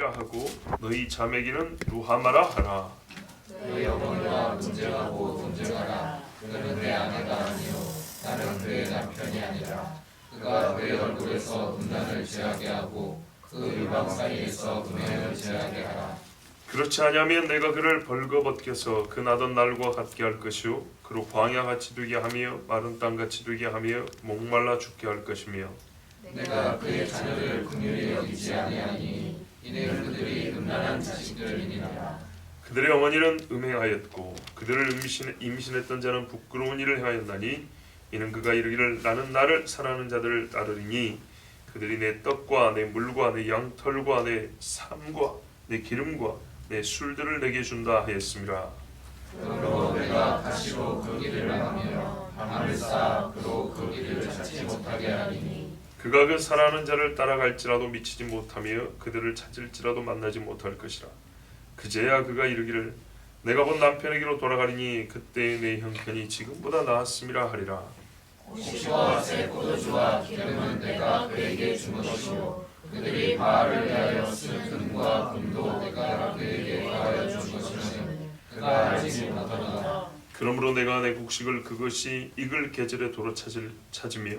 암미라 하고 너희 자매기는 루하마라 하라. 너희 어머니와 논쟁하고 논쟁하라. 그는 내 아내가 아니요 나는 그의 남편이 아니라 그가 그의 얼굴에서 음란을 제하게 하고 그 유방 사이에서 음행을 제하게 하라. 그렇지 아니하면 내가 그를 벌거벗겨서 그 나던 날과 같게 할 것이요 그로 광야같이 되게 하며 마른 땅같이 되게 하며 목말라 죽게 할 것이며 내가 그의 자녀를 긍휼히 여기지 아니하니 이는 그들이 음란한 자식들이니라. 그들의 어머니는 음행하였고 그들을 임신했던 자는 부끄러운 일을 행하였나니 이는 그가 이르기를 나는 나를 사랑하는 자들을 따르리니 그들이 내 떡과 내 물과 내 양털과 내 삶과 내 기름과 내 술들을 내게 준다 하였습니다. 그러므로 내가 가시로 그 길을 행하며 방을 쌓아 그로 그 길을 찾지 못하게 하리니 그가 그 사랑하는 자를 따라갈지라도 미치지 못하며 그들을 찾을지라도 만나지 못할 것이라. 그제야 그가 이르기를 내가 본 남편에게로 돌아가리니 그때의 내 형편이 지금보다 나았음이라 하리라. 옥시와 새 포도주와 기름은 내가 그에게 준 것이요 그들이 바알을 위하여 쓴 금과 금도 내가 그에게 더하여 준 것이니 그가 알지 못하노라. 그러므로 내가 내 곡식을 그것이 익을 계절에 도로 찾으며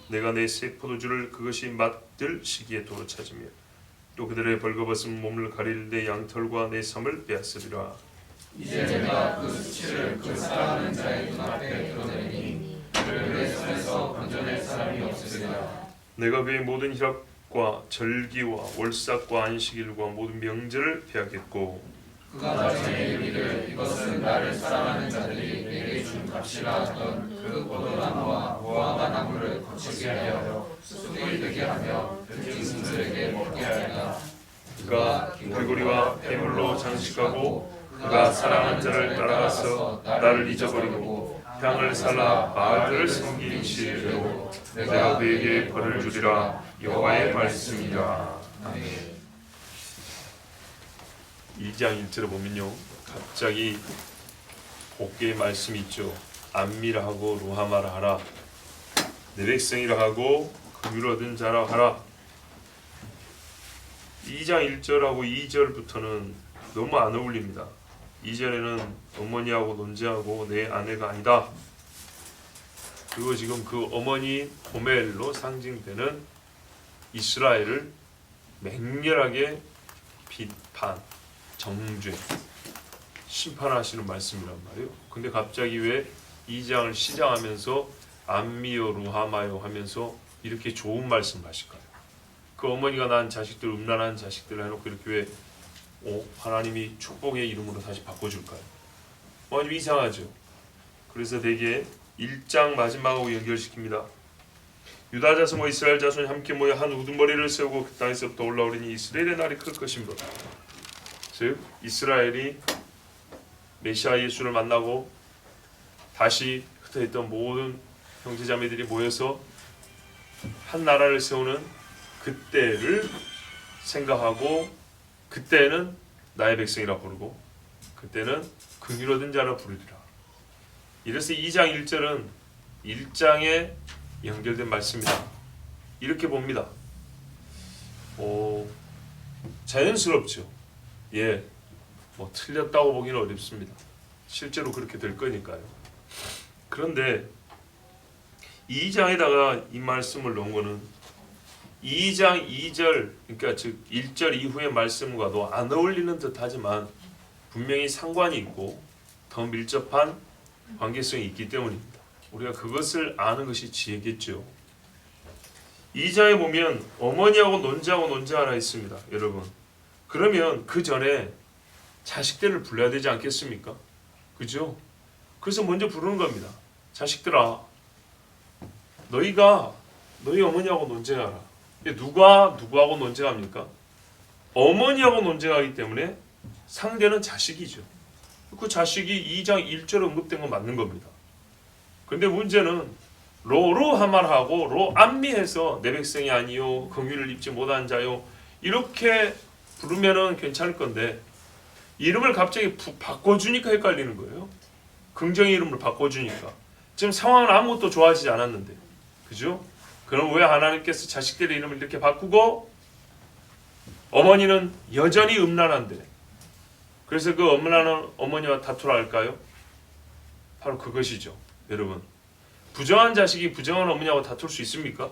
내가 내 새 포도주를 그것이 맛들 시기에 도로 찾으며 또 그들의 벌거벗은 몸을 가릴 내 양털과 내 삶을 빼앗으리라. 이제 내가 그 수치를 그 사랑하는 자의 눈앞에 드러내니 그를 내 손에서 건져낼 사람이 없으리라. 내가 그의 모든 희락과 절기와 월삭과 안식일과 모든 명절을 폐하겠고 그가 나중에 이르기를 이것은 나를 사랑하는 자들이 내게 준 값이라 하던 그 포도나무와 무화과 나무를 거치게 하여 숲이 되게 하며 그 짐승들에게 먹게 하리라. 그가 귀고리와 폐물로 장식하고 그가 사랑한 자를 따라가서 나를 잊어버리고 향을 살라 바알들을 섬긴 시에로 내가 그에게 벌을 주리라. 여호와의 말씀이라. 아멘. 2장 1절에 보면요 갑자기 복계의 말씀이 있죠. 암미라 하고 루하마라 하라. 내 백성이라 하고 긍휼 얻은 자라 하라. 2장 1절하고 2절부터는 너무 안 어울립니다. 2절에는 어머니하고 논쟁하고 내 아내가 아니다. 그리고 지금 그 어머니 고멜로 상징되는 이스라엘을 맹렬하게 비판, 정죄, 심판하시는 말씀이란 말이에요. 근데 갑자기 왜 2장을 시작하면서 암미요 루하마요 하면서 이렇게 좋은 말씀 하실까요? 그 어머니가 낳은 자식들, 음란한 자식들을 해놓고 이렇게 왜 하나님이 축복의 이름으로 다시 바꿔줄까요? 좀 이상하죠. 그래서 대개 1장 마지막하고 연결시킵니다. 유다 자손과 이스라엘 자손이 함께 모여 한 우두머리를 세우고 그 땅에서부터 올라오리니 이스라엘의 날이 클 것이므로. 즉 이스라엘이 메시아 예수를 만나고 다시 흩어졌던 모든 형제자매들이 모여서 한 나라를 세우는 그때를 생각하고 그때는 나의 백성이라 부르고 그때는 긍휼 얻은 자라 부르리라. 이래서 2장 1절은 1장에 연결된 말씀이다. 이렇게 봅니다. 자연스럽죠. 틀렸다고 보기는 어렵습니다. 실제로 그렇게 될 거니까요. 그런데 2장에다가 이 말씀을 놓은 거는 2장 2절, 그러니까 즉 1절 이후의 말씀과도 안 어울리는 듯 하지만 분명히 상관이 있고 더 밀접한 관계성이 있기 때문입니다. 우리가 그것을 아는 것이 지혜겠죠. 2장에 보면 어머니하고 논쟁하라 했습니다. 여러분, 그러면 그 전에 자식들을 불러야 되지 않겠습니까? 그죠? 그래서 먼저 부르는 겁니다. 자식들아, 너희 어머니하고 논쟁하라. 누구하고 논쟁합니까? 어머니하고 논쟁하기 때문에 상대는 자식이죠. 그 자식이 2장 1절에 언급된 건 맞는 겁니다. 근데 문제는 로루하말하고 로암미해서 내 백성이 아니요 긍휼을 입지 못한 자요 이렇게 부르면은 괜찮을 건데 이름을 갑자기 바꿔주니까 헷갈리는 거예요. 긍정의 이름을 바꿔주니까 지금 상황은 아무것도 좋아지지 않았는데, 그죠? 그럼 왜 하나님께서 자식들의 이름을 이렇게 바꾸고 어머니는 여전히 음란한데 그래서 그 음란한 어머니와 다투라 할까요? 바로 그것이죠. 여러분, 부정한 자식이 부정한 어머니하고 다툴 수 있습니까?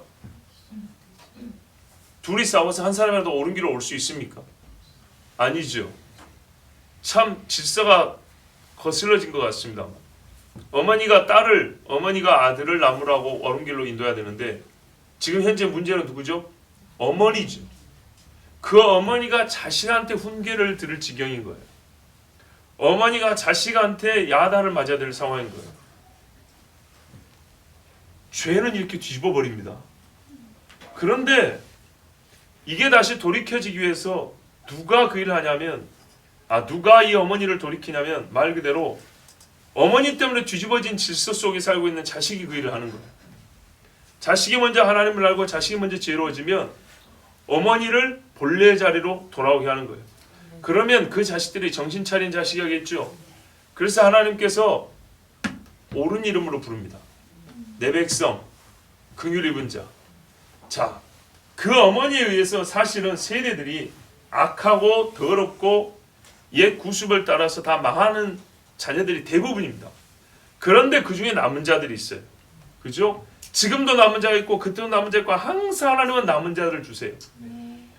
둘이 싸워서 한 사람이라도 옳은 길로 올 수 있습니까? 아니죠. 참 질서가 거슬러진 것 같습니다. 어머니가 아들을 나무라고 옳은 길로 인도해야 되는데 지금 현재 문제는 누구죠? 어머니죠. 그 어머니가 자식한테 훈계를 들을 지경인 거예요. 어머니가 자식한테 야단을 맞아야 될 상황인 거예요. 죄는 이렇게 뒤집어 버립니다. 그런데 이게 다시 돌이켜지기 위해서 누가 그 일을 하냐면 누가 이 어머니를 돌이키냐면 말 그대로 어머니 때문에 뒤집어진 질서 속에 살고 있는 자식이 그 일을 하는 거예요. 자식이 먼저 하나님을 알고 자식이 먼저 지혜로워지면 어머니를 본래 자리로 돌아오게 하는 거예요. 그러면 그 자식들이 정신 차린 자식이겠죠. 그래서 하나님께서 옳은 이름으로 부릅니다. 내 백성, 긍휼 입은 자. 자, 그 어머니에 의해서 사실은 세대들이 악하고 더럽고 옛 구습을 따라서 다 망하는 자녀들이 대부분입니다. 그런데 그 중에 남은 자들이 있어요. 그죠? 지금도 남은 자가 있고 그때도 남은 자가 있고 항상 하나님은 남은 자들을 주세요.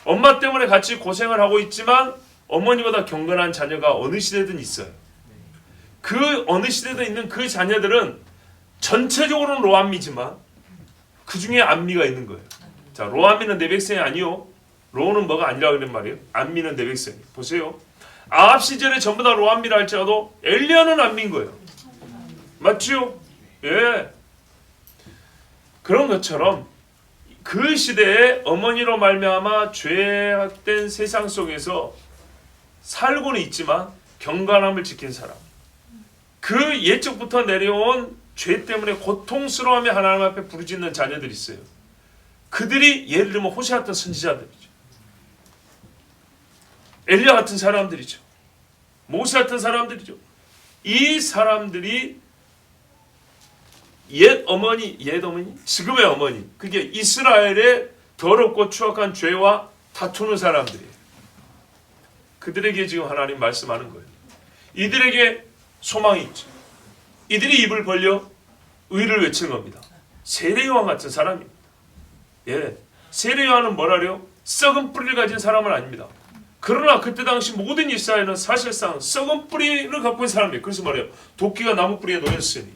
엄마 때문에 같이 고생을 하고 있지만 어머니보다 경건한 자녀가 어느 시대든 있어요. 그 어느 시대든 있는 그 자녀들은 전체적으로는 로암미지만 그 중에 암미가 있는 거예요. 자, 로암미는 내 백성이 아니요. 로는 뭐가 아니라 그런 말이에요. 암미는 내 백성이. 보세요. 아합 시절에 전부 다 로암미라 할지라도 엘리야는 암미인 거예요. 맞죠? 예. 그런 것처럼 그 시대에 어머니로 말미암아 죄악된 세상 속에서 살고는 있지만 경건함을 지킨 사람, 그 옛적부터 내려온 죄 때문에 고통스러워하며 하나님 앞에 부르짖는 자녀들이 있어요. 그들이 예를 들면 호세 같은 선지자들이죠. 엘리야 같은 사람들이죠. 모세 같은 사람들이죠. 이 사람들이 옛 어머니, 지금의 어머니, 그게 이스라엘의 더럽고 추악한 죄와 다투는 사람들이에요. 그들에게 지금 하나님 말씀하는 거예요. 이들에게 소망이 있죠. 이들이 입을 벌려 의를 외치는 겁니다. 세례요한 같은 사람입니다. 예, 세례요한은 뭐라래요? 썩은 뿌리를 가진 사람은 아닙니다. 그러나 그때 당시 모든 이스라엘은 사실상 썩은 뿌리를 갖고 있는 사람이에요. 그래서 말해요. 도끼가 나무 뿌리에 놓였으니.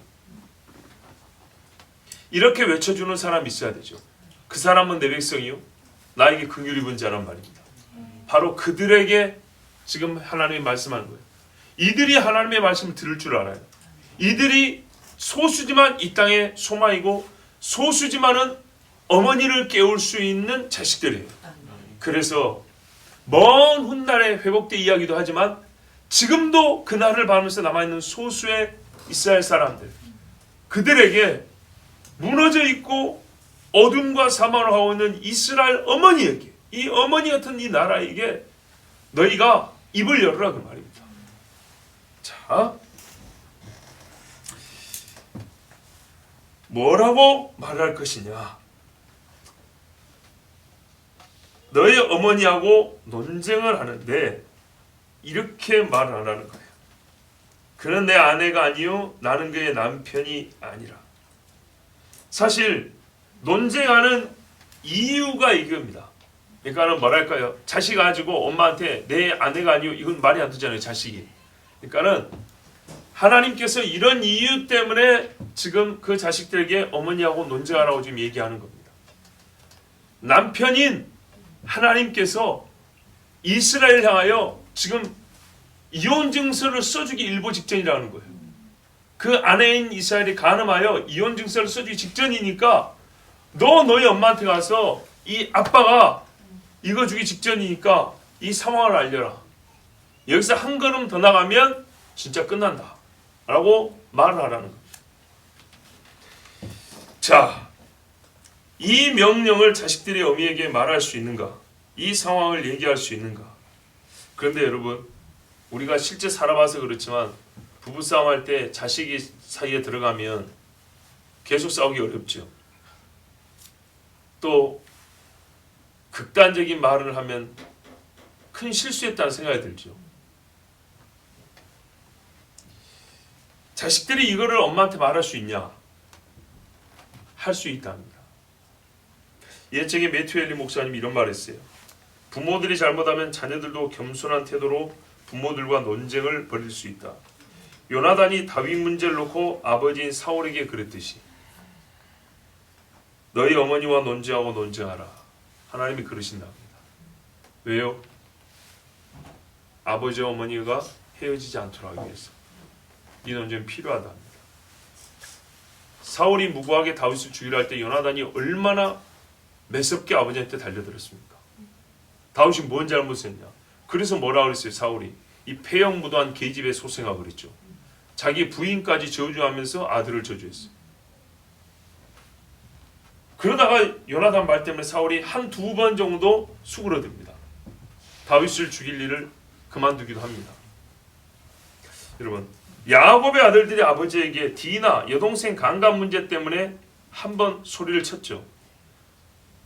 이렇게 외쳐주는 사람이 있어야 되죠. 그 사람은 내 백성이요 나에게 긍휼 입은 자란 말입니다. 바로 그들에게 지금 하나님이 말씀하는 거예요. 이들이 하나님의 말씀을 들을 줄 알아요. 이들이 소수지만 이 땅의 소망이고 소수지만은 어머니를 깨울 수 있는 자식들이에요. 그래서 먼 훗날에 회복된 이야기도 하지만 지금도 그날을 바라면서 남아있는 소수의 이스라엘 사람들, 그들에게 무너져 있고 어둠과 사망을 하고 있는 이스라엘 어머니에게, 이 어머니 같은 이 나라에게 너희가 입을 열으라 그 말입니다. 자, 뭐라고 말할 것이냐? 너희 어머니하고 논쟁을 하는데 이렇게 말을 하라는 거예요. 그는 내 아내가 아니요 나는 그의 남편이 아니라. 사실 논쟁하는 이유가 이겁니다. 그러니까는 뭐랄까요? 자식 가지고 엄마한테 내 아내가 아니요 이건 말이 안 되잖아요. 자식이. 그러니까는 하나님께서 이런 이유 때문에 지금 그 자식들에게 어머니하고 논쟁하라고 지금 얘기하는 겁니다. 남편인 하나님께서 이스라엘 향하여 지금 이혼 증서를 써주기 일보 직전이라는 거예요. 그 아내인 이스라엘이 간음하여 이혼 증서를 써주기 직전이니까 너희 엄마한테 가서 이 아빠가 이거 주기 직전이니까 이 상황을 알려라. 여기서 한 걸음 더 나가면 진짜 끝난다. 라고 말을 하라는 거예요. 자, 이 명령을 자식들이 어미에게 말할 수 있는가? 이 상황을 얘기할 수 있는가? 그런데 여러분, 우리가 실제 살아봐서 그렇지만 부부싸움 할 때 자식이 사이에 들어가면 계속 싸우기 어렵죠. 또 극단적인 말을 하면 큰 실수했다는 생각이 들죠. 자식들이 이거를 엄마한테 말할 수 있냐? 할 수 있답니다. 옛적에 매튜 헨리 목사님이 이런 말을 했어요. 부모들이 잘못하면 자녀들도 겸손한 태도로 부모들과 논쟁을 벌일 수 있다. 요나단이 다윗 문제를 놓고 아버지인 사울에게 그랬듯이 너희 어머니와 논쟁하고 논쟁하라. 하나님이 그러신답니다. 왜요? 아버지와 어머니가 헤어지지 않도록 하기 위해서. 이 논쟁이 필요하답니다. 사울이 무고하게 다윗을 죽이려 할 때 요나단이 얼마나 매섭게 아버지한테 달려들었습니까? 다윗이 뭔 잘못을 했냐? 그래서 뭐라 그랬어요? 사울이 이 폐역무도한 계집애 소생아 그랬죠. 자기 부인까지 저주하면서 아들을 저주했어요. 그러다가 요나단 말 때문에 사울이 한두 번 정도 수그러듭니다. 다윗을 죽일 일을 그만두기도 합니다. 여러분, 야곱의 아들들이 아버지에게 디나 여동생 강간 문제 때문에 한번 소리를 쳤죠.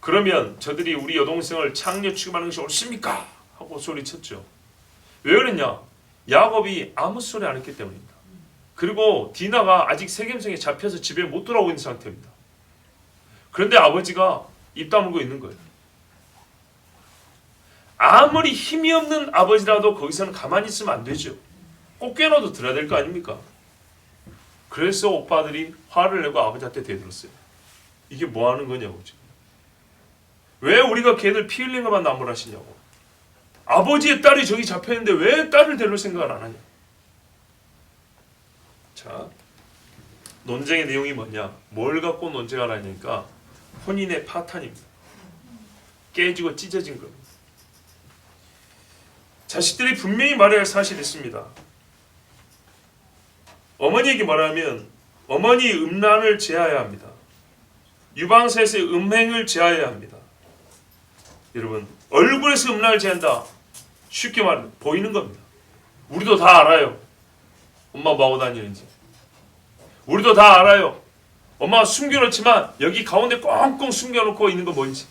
그러면 저들이 우리 여동생을 창녀 취급하는 것이 옳습니까? 하고 소리쳤죠. 왜 그랬냐? 야곱이 아무 소리 안 했기 때문입니다. 그리고 디나가 아직 세겜성에 잡혀서 집에 못 돌아오고 있는 상태입니다. 그런데 아버지가 입 다물고 있는 거예요. 아무리 힘이 없는 아버지라도 거기서는 가만히 있으면 안 되죠. 꼭 꿰어도 들어야 될 거 아닙니까? 그래서 오빠들이 화를 내고 아버지한테 대들었어요. 이게 뭐 하는 거냐고 지금. 왜 우리가 걔들 피 흘린 것만 나무라시냐고. 아버지의 딸이 저기 잡혀있는데 왜 딸을 데려올 생각을 안 하냐. 자, 논쟁의 내용이 뭐냐? 뭘 갖고 논쟁을 하냐니까 혼인의 파탄입니다. 깨지고 찢어진 겁니다. 자식들이 분명히 말해야 할 사실이 있습니다. 어머니에게 말하면 어머니 음란을 제하여야 합니다. 유방사에서의 음행을 제하여야 합니다. 여러분, 얼굴에서 음란을 제한다. 쉽게 말하면 보이는 겁니다. 우리도 다 알아요. 엄마 뭐하고 다니는지. 우리도 다 알아요. 엄마가 숨겨놓지만 여기 가운데 꽁꽁 숨겨놓고 있는 거 뭔지.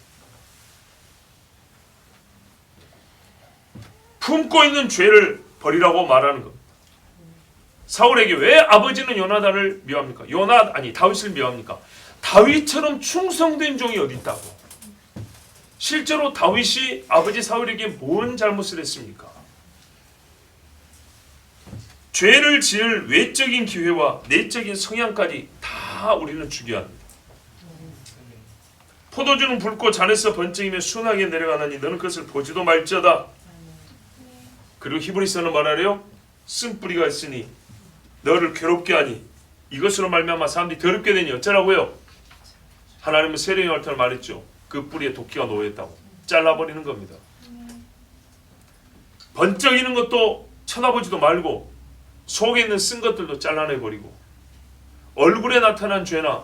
품고 있는 죄를 버리라고 말하는 겁니다. 사울에게 왜 아버지는 요나단을 미워합니까? 다윗을 미워합니까? 다윗처럼 충성된 종이 어디 있다고? 실제로 다윗이 아버지 사울에게 뭔 잘못을 했습니까? 죄를 지을 외적인 기회와 내적인 성향까지 다 우리는 죽여야 합니다. 포도주는 붉고 잔에서 번쩍이며 순하게 내려가느니 너는 그것을 보지도 말지어다. 그리고 히브리서는 말하래요. 쓴뿌리가 있으니 너를 괴롭게 하니 이것으로 말미암아 사람들이 더럽게 되니 어쩌라고요? 하나님은 세령의 얼터를 말했죠. 그 뿌리에 도끼가 놓여있다고. 잘라버리는 겁니다. 번쩍이는 것도 쳐다보지도 말고 속에 있는 쓴 것들도 잘라내버리고 얼굴에 나타난 죄나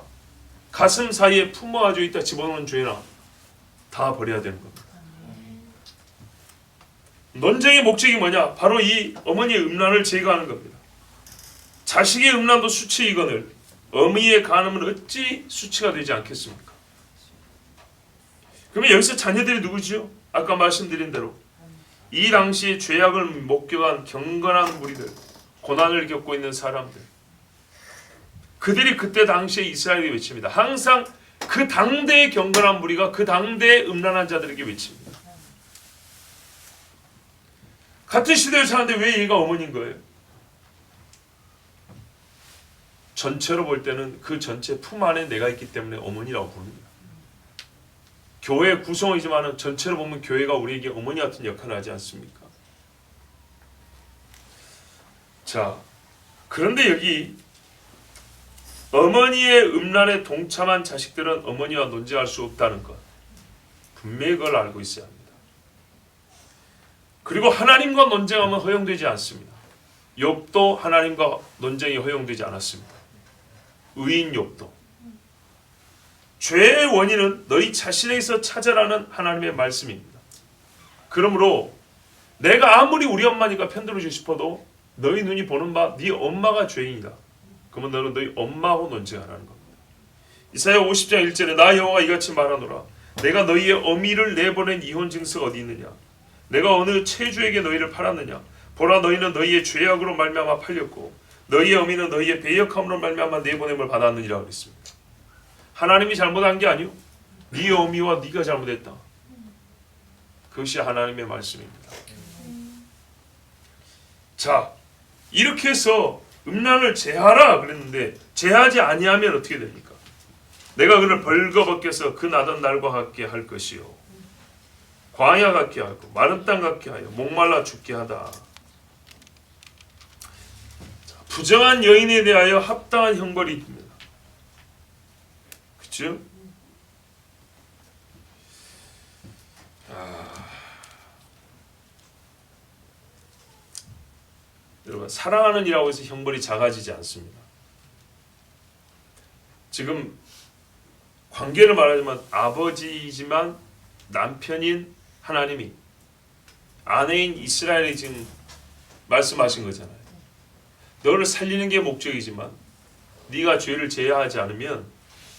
가슴 사이에 품어가지고 있다 집어넣은 죄나 다 버려야 되는 겁니다. 논쟁의 목적이 뭐냐? 바로 이 어머니의 음란을 제거하는 겁니다. 자식의 음란도 수치이거늘 어미의 간음은 어찌 수치가 되지 않겠습니까? 그러면 여기서 자녀들이 누구지요? 아까 말씀드린 대로 이 당시에 죄악을 목격한 경건한 무리들, 고난을 겪고 있는 사람들, 그들이 그때 당시에 이스라엘에 외칩니다. 항상 그 당대의 경건한 무리가 그 당대의 음란한 자들에게 외칩니다. 같은 시대를 사는데 왜 얘가 어머니인 거예요? 전체로 볼 때는 그 전체 품 안에 내가 있기 때문에 어머니라고 부릅니다. 교회 구성이지만 전체로 보면 교회가 우리에게 어머니 같은 역할을 하지 않습니까? 자, 그런데 여기 어머니의 음란에 동참한 자식들은 어머니와 논쟁할 수 없다는 것, 분명히 그걸 알고 있어야 합니다. 그리고 하나님과 논쟁하면 허용되지 않습니다. 욥도 하나님과 논쟁이 허용되지 않았습니다. 의인 욥도. 죄의 원인은 너희 자신에게서 찾아라는 하나님의 말씀입니다. 그러므로 내가 아무리 우리 엄마니까 편들어주고 싶어도 너희 눈이 보는 바 네 엄마가 죄인이다. 그러면 너는 너희 엄마하고 논쟁하라는 겁니다. 이사야 50장 1절에 나 여호와가 이같이 말하노라. 내가 너희의 어미를 내보낸 이혼 증서가 어디 있느냐. 내가 어느 체주에게 너희를 팔았느냐? 보라, 너희는 너희의 죄악으로 말미암아 팔렸고 너희의 어미는 너희의 배역함으로 말미암아 내보냄을 받았느니라 그랬습니다. 하나님이 잘못한 게 아니요, 네 어미와 네가 잘못했다. 그것이 하나님의 말씀입니다. 자, 이렇게 해서 음란을 제하라 그랬는데 제하지 아니하면 어떻게 됩니까? 내가 그를 벌거벗겨서 그 나던 날과 같게 할 것이요, 광야 같게 하고 마른 땅 같게 하여 목말라 죽게 하다. 자, 부정한 여인에 대하여 합당한 형벌이 있습니다. 그렇죠? 여러분, 사랑하는 이라고 해서 형벌이 작아지지 않습니다. 지금 관계를 말하자면 아버지이지만 남편인 하나님이 아내인 이스라엘이 지금 말씀하신 거잖아요. 너를 살리는 게 목적이지만 네가 죄를 제하지 않으면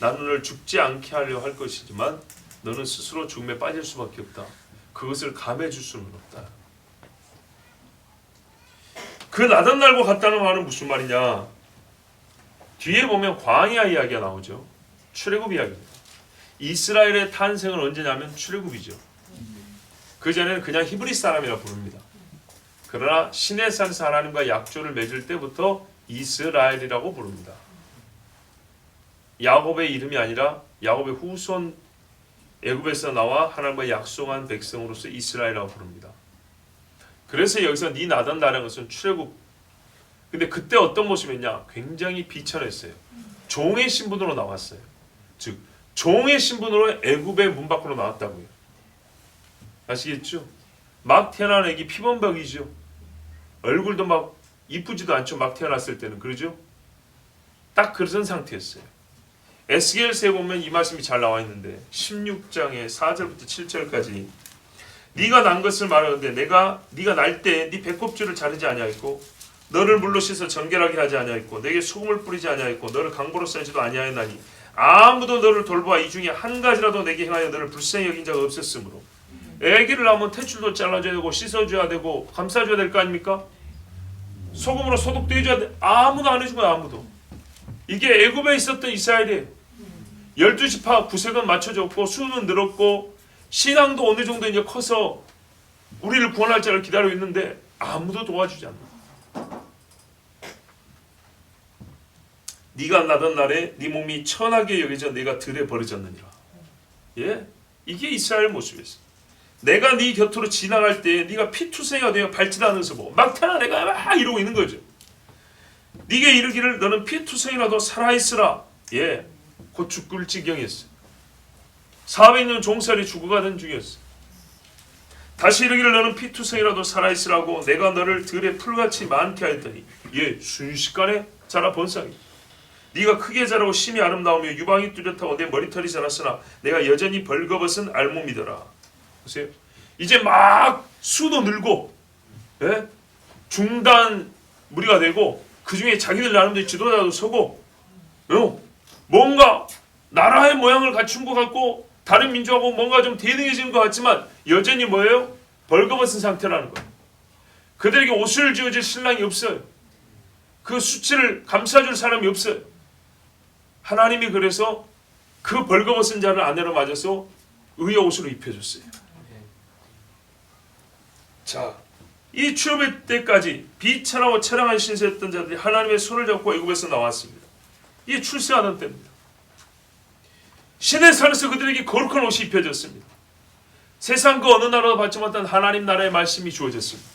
나는 너를 죽지 않게 하려 할 것이지만 너는 스스로 죽음에 빠질 수밖에 없다. 그것을 감해 줄 수는 없다. 그 나던 날과 같다는 말은 무슨 말이냐? 뒤에 보면 광야 이야기가 나오죠. 출애굽 이야기입니다. 이스라엘의 탄생은 언제냐면 출애굽이죠. 그 전에는 그냥 히브리 사람이라 부릅니다. 그러나 시내산에서 하나님과 약조를 맺을 때부터 이스라엘이라고 부릅니다. 야곱의 이름이 아니라 야곱의 후손, 애굽에서 나와 하나님과 약속한 백성으로서 이스라엘이라고 부릅니다. 그래서 여기서 네 나던 날이라는 것은 출애굽. 근데 그때 어떤 모습이었냐? 굉장히 비천했어요. 종의 신분으로 나왔어요. 즉 종의 신분으로 애굽의 문 밖으로 나왔다고요. 아시겠죠? 막 태어난 애기 피범벅이죠. 얼굴도 막 이쁘지도 않죠. 막 태어났을 때는. 그러죠? 딱 그런 상태였어요. 에스겔서에 보면 이 말씀이 잘 나와 있는데 16장의 4절부터 7절까지 네가 난 것을 말하는데 네가 날 때 네 배꼽줄을 자르지 아니하였고 너를 물로 씻어 정결하게 하지 아니하였고 내게 소금을 뿌리지 아니하였고 너를 강보로 썰지도 아니하였나니 아무도 너를 돌보아 이 중에 한 가지라도 내게 행하여 너를 불쌍히 여긴 자가 없었으므로. 애기를 낳으면 탯줄도 잘라줘야 되고 씻어줘야 되고 감싸줘야 될 거 아닙니까? 소금으로 소독도 해줘야 돼. 아무도 안 해준 거야. 아무도. 이게 애굽에 있었던 이스라엘이에요. 12지파 구색은 맞춰졌고 수는 늘었고 신앙도 어느 정도 이제 커서 우리를 구원할 자를 기다리고 있는데 아무도 도와주지 않는다. 네가 나던 날에 네 몸이 천하게 여겨져 내가 들에 버려졌느니라. 예, 이게 이스라엘 모습이었어. 내가 네 곁으로 지나갈 때 네가 피투성이가 되어 밟지도 않으면서 막 태어난 애가 막 이러고 있는 거죠. 네게 이르기를 너는 피투성이라도 살아있으라. 예, 곧 죽을 지경이었어. 400년 종살이 죽어가던 중이었어. 다시 이르기를 너는 피투성이라도 살아있으라고 내가 너를 들에 풀같이 많게 하였더니 예, 순식간에 자라 번성이. 네가 크게 자라고 심히 아름다우며 유방이 뚜렷하고 내 머리털이 자랐으나 내가 여전히 벌거벗은 알몸이더라. 보세요. 이제 막 수도 늘고 예? 중단 무리가 되고 그 중에 자기들 나름대로 지도자도 서고 뭔가 나라의 모양을 갖춘 것 같고 다른 민족하고 뭔가 좀 대등해지는 것 같지만 여전히 뭐예요? 벌거벗은 상태라는 거예요. 그들에게 옷을 지어줄 신랑이 없어요. 그 수치를 감싸줄 사람이 없어요. 하나님이 그래서 그 벌거벗은 자를 아내로 맞아서 의의 옷으로 입혀줬어요. 자, 이 출애굽 때까지 비천하고 처량한 신세였던 자들이 하나님의 손을 잡고 애굽에서 나왔습니다. 이게 출세하던 때입니다. 시내산에서 그들에게 거룩한 옷이 입혀졌습니다. 세상 그 어느 나라도 받지 못한 하나님 나라의 말씀이 주어졌습니다.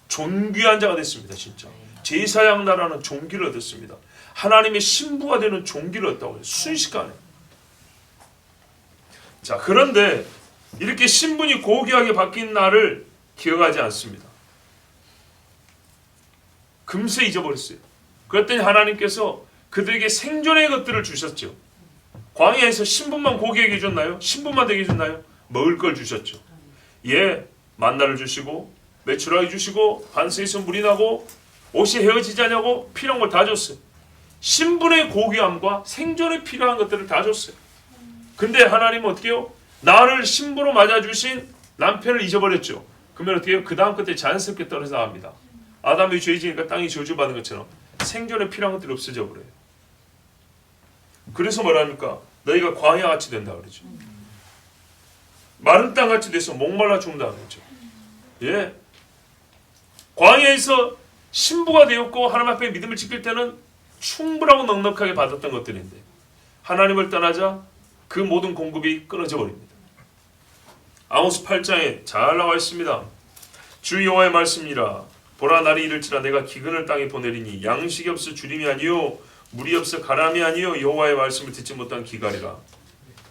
존귀한 자가 됐습니다. 진짜 제사장 나라는 존귀를 얻었습니다. 하나님의 신부가 되는 존귀를 얻었다고 해요. 순식간에. 자, 그런데 이렇게 신분이 고귀하게 바뀐 날을 기억하지 않습니다. 금세 잊어버렸어요. 그랬더니 하나님께서 그들에게 생존의 것들을 주셨죠. 광야에서 신분만 고귀하게 해줬나요? 신분만 되게 해줬나요? 먹을 걸 주셨죠. 예, 만나를 주시고 메추라기 주시고 반스에서 물이 나고 옷이 헤어지지 않냐고 필요한 걸 다 줬어요. 신분의 고귀함과 생존에 필요한 것들을 다 줬어요. 근데 하나님은 어떻게 해요? 나를 신부로 맞아주신 남편을 잊어버렸죠. 그러면 어떻게 해요? 그 다음 끝에 자연스럽게 떨어져 나갑니다. 아담이 죄 지으니까 땅이 저주받은 것처럼 생존에 필요한 것들이 없어져 버려요. 그래서 뭐랍니까? 너희가 광야같이 된다 그러죠. 마른 땅같이 돼서 목말라 죽는다 그러죠. 예. 광야에서 신부가 되었고 하나님 앞에 믿음을 지킬 때는 충분하고 넉넉하게 받았던 것들인데 하나님을 떠나자 그 모든 공급이 끊어져 버립니다. 아모스 8장에 잘 나와 있습니다. 주 여호와의 말씀이라 보라 날이 이를지라 내가 기근을 땅에 보내리니 양식이 없어 주림이 아니요 물이 없어 가람이 아니요 여호와의 말씀을 듣지 못한 기갈이라.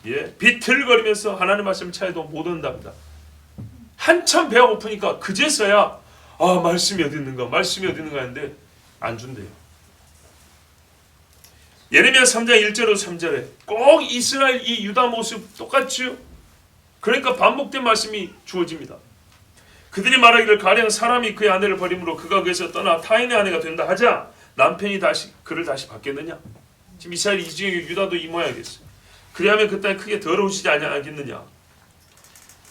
예, 비틀거리면서 하나님 말씀을 찾아도 못 온답니다. 한참 배가 고프니까 그제서야 말씀이 어디 있는가 했는데 안 준대요. 예레미야 3장 1절로 3절에 꼭 이스라엘 이 유다 모습 똑같죠. 그러니까 반복된 말씀이 주어집니다. 그들이 말하기를 가령 사람이 그의 아내를 버림으로 그가 그에서 떠나 타인의 아내가 된다 하자 남편이 그를 다시 받겠느냐. 지금 이스라엘 이 중에 유다도 이 모양이겠어요. 그리하면 그 땅이 크게 더러우시지 않겠느냐.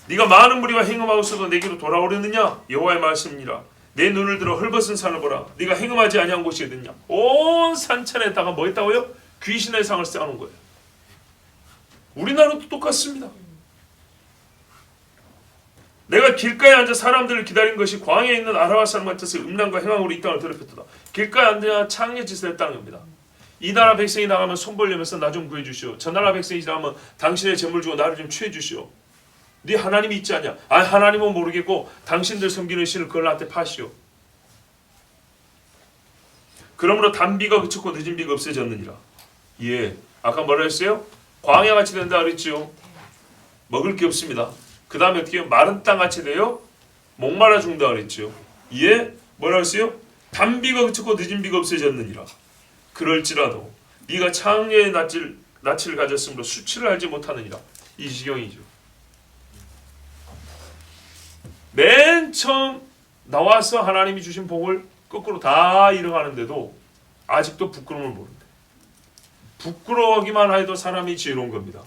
네가 많은 무리와 행음하고서도 내게로 돌아오려느냐. 여호와의 말씀이니라. 내 눈을 들어 헐벗은 산을 보라. 네가 행음하지 아니한 곳이 어딨냐. 온 산천에다가 뭐 했다고요? 귀신의 상을 쌓아놓은 거예요. 우리나라도 똑같습니다. 내가 길가에 앉아 사람들을 기다린 것이 광야에 있는 아라와 사람 같아서 음란과 행악으로 이 땅을 더럽혔도다. 길가에 앉아 창의 짓을 했다는 겁니다. 이 나라 백성이 나가면 손 벌리면서 나 좀 구해주시오. 저 나라 백성이 나가면 당신의 재물 주고 나를 좀 취해주시오. 네 하나님이 있지 않냐? 하나님은 모르겠고 당신들 섬기는 신을 그걸 나한테 파시오. 그러므로 단비가 그쳤고 늦은 비가 없어졌느니라. 예, 아까 뭐라 했어요? 광야같이 된다 그랬죠. 먹을 게 없습니다. 그 다음에 어떻게 해요? 마른 땅같이 돼요? 목말라 죽는다 그랬죠. 예, 뭐라 했어요? 단비가 그쳤고 늦은 비가 없어졌느니라. 그럴지라도 네가 창녀의 낯을 가졌으므로 수치를 알지 못하느니라. 이 지경이죠. 맨 처음 나와서 하나님이 주신 복을 거꾸로 다 잃어가는데도 아직도 부끄러움을 모른대. 부끄러워하기만 해도 사람이 지혜로운 겁니다.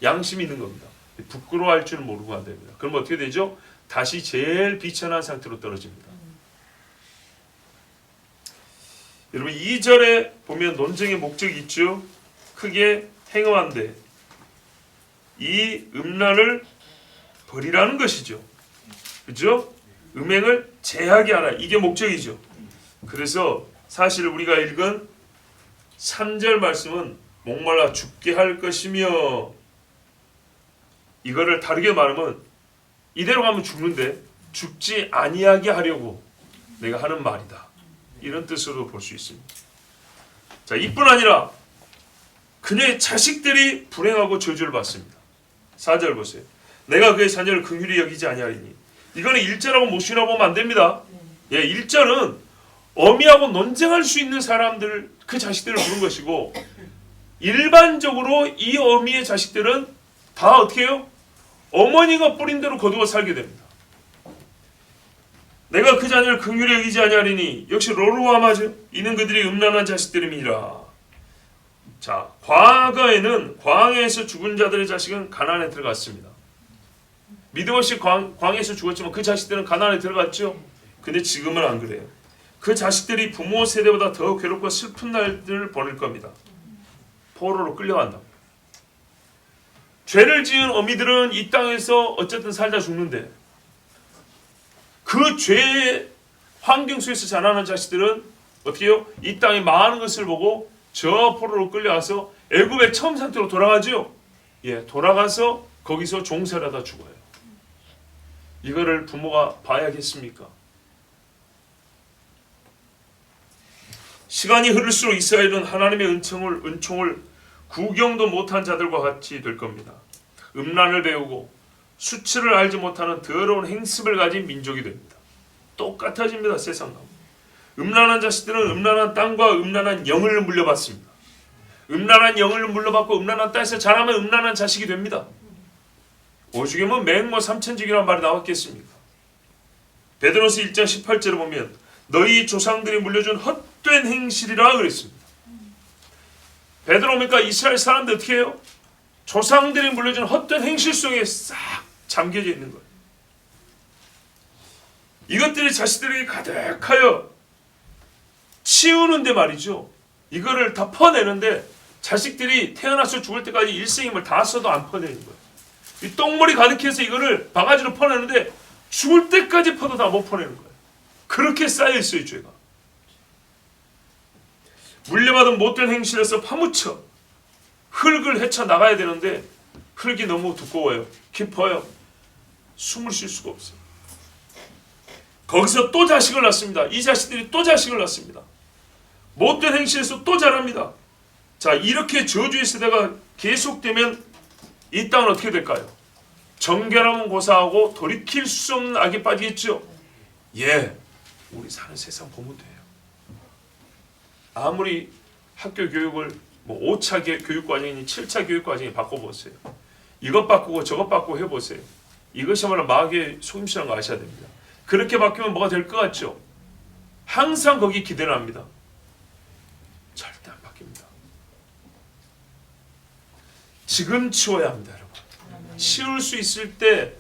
양심이 있는 겁니다. 부끄러워할 줄 모르고 안 됩니다. 그럼 어떻게 되죠? 다시 제일 비천한 상태로 떨어집니다. 여러분 2절에 보면 논쟁의 목적이 있죠. 크게 행음한데 이 음란을 버리라는 것이죠. 그죠? 음행을 제하게 하라. 이게 목적이죠. 그래서 사실 우리가 읽은 3절 말씀은 목말라 죽게 할 것이며, 이거를 다르게 말하면 이대로 가면 죽는데 죽지 아니하게 하려고 내가 하는 말이다. 이런 뜻으로 볼 수 있습니다. 자, 이뿐 아니라 그녀의 자식들이 불행하고 저주를 받습니다. 4절 보세요. 내가 그의 자녀를 긍휼히 여기지 아니하리니. 이거는 1절하고 모순이라고 보면 안 됩니다. 예, 1절은 어미하고 논쟁할 수 있는 사람들, 그 자식들을 부른 것이고, 일반적으로 이 어미의 자식들은 다 어떻게 해요? 어머니가 뿌린 대로 거두어 살게 됩니다. 내가 그 자녀를 긍휼히 여기지 아니하리니 역시 로루아마죠. 이는 그들이 음란한 자식들임이라. 자, 과거에는 광야에서 죽은 자들의 자식은 가나안에 들어갔습니다. 믿음 없이 광야에서 죽었지만 그 자식들은 가나안에 들어갔죠. 근데 지금은 안 그래요. 그 자식들이 부모 세대보다 더 괴롭고 슬픈 날들을 보낼 겁니다. 포로로 끌려간다. 죄를 지은 어미들은 이 땅에서 어쨌든 살다 죽는데, 그 죄의 환경 속에서 자라는 자식들은 어떻게 해요? 이 땅에 많은 것을 보고 저 포로로 끌려와서 애굽의 처음 상태로 돌아가죠. 예, 돌아가서 거기서 종살하다 죽어요. 이거를 부모가 봐야겠습니까? 시간이 흐를수록 이스라엘은 하나님의 은총을 구경도 못한 자들과 같이 될 겁니다. 음란을 배우고 수치를 알지 못하는 더러운 행습을 가진 민족이 됩니다. 똑같아집니다. 세상과. 음란한 자식들은 음란한 땅과 음란한 영을 물려받습니다. 음란한 영을 물려받고 음란한 땅에서 자라면 음란한 자식이 됩니다. 오죽이면 맹모 삼천직이라는 말이 나왔겠습니까? 베드로서 1장 18절을 보면 너희 조상들이 물려준 헛된 행실이라 그랬습니다. 베드로니까 이스라엘 사람들 어떻게 해요? 조상들이 물려준 헛된 행실 속에 싹 잠겨져 있는 거예요. 이것들이 자식들에게 가득하여 치우는데 말이죠. 이거를 다 퍼내는데 자식들이 태어나서 죽을 때까지 일생 힘을 다 써도 안 퍼내는 거예요. 이 똥물이 가득해서 이거를 바가지로 퍼내는데 죽을 때까지 퍼도 다 못 퍼내는 거예요. 그렇게 쌓여있어요, 죄가. 물려받은 못된 행실에서 파묻혀 흙을 헤쳐나가야 되는데 흙이 너무 두꺼워요. 깊어요. 숨을 쉴 수가 없어요. 거기서 또 자식을 낳습니다. 이 자식들이 또 자식을 낳습니다. 못된 행실에서 또 자랍니다. 자, 이렇게 저주의 세대가 계속되면 이 땅은 어떻게 될까요? 정결함은 고사하고 돌이킬 수 없는 악에 빠지겠죠. 예, 우리 사는 세상 보면 돼요. 아무리 학교 교육을 5차 교육과정이니 7차 교육과정이 바꿔보세요. 이것 바꾸고 저것 바꾸고 해보세요. 이것이야말로 마귀의 속임수라는 거 아셔야 됩니다. 그렇게 바뀌면 뭐가 될 것 같죠? 항상 거기 기대를 합니다. 절대 안 바뀝니다. 지금 치워야 합니다, 여러분. 치울 수 있을 때,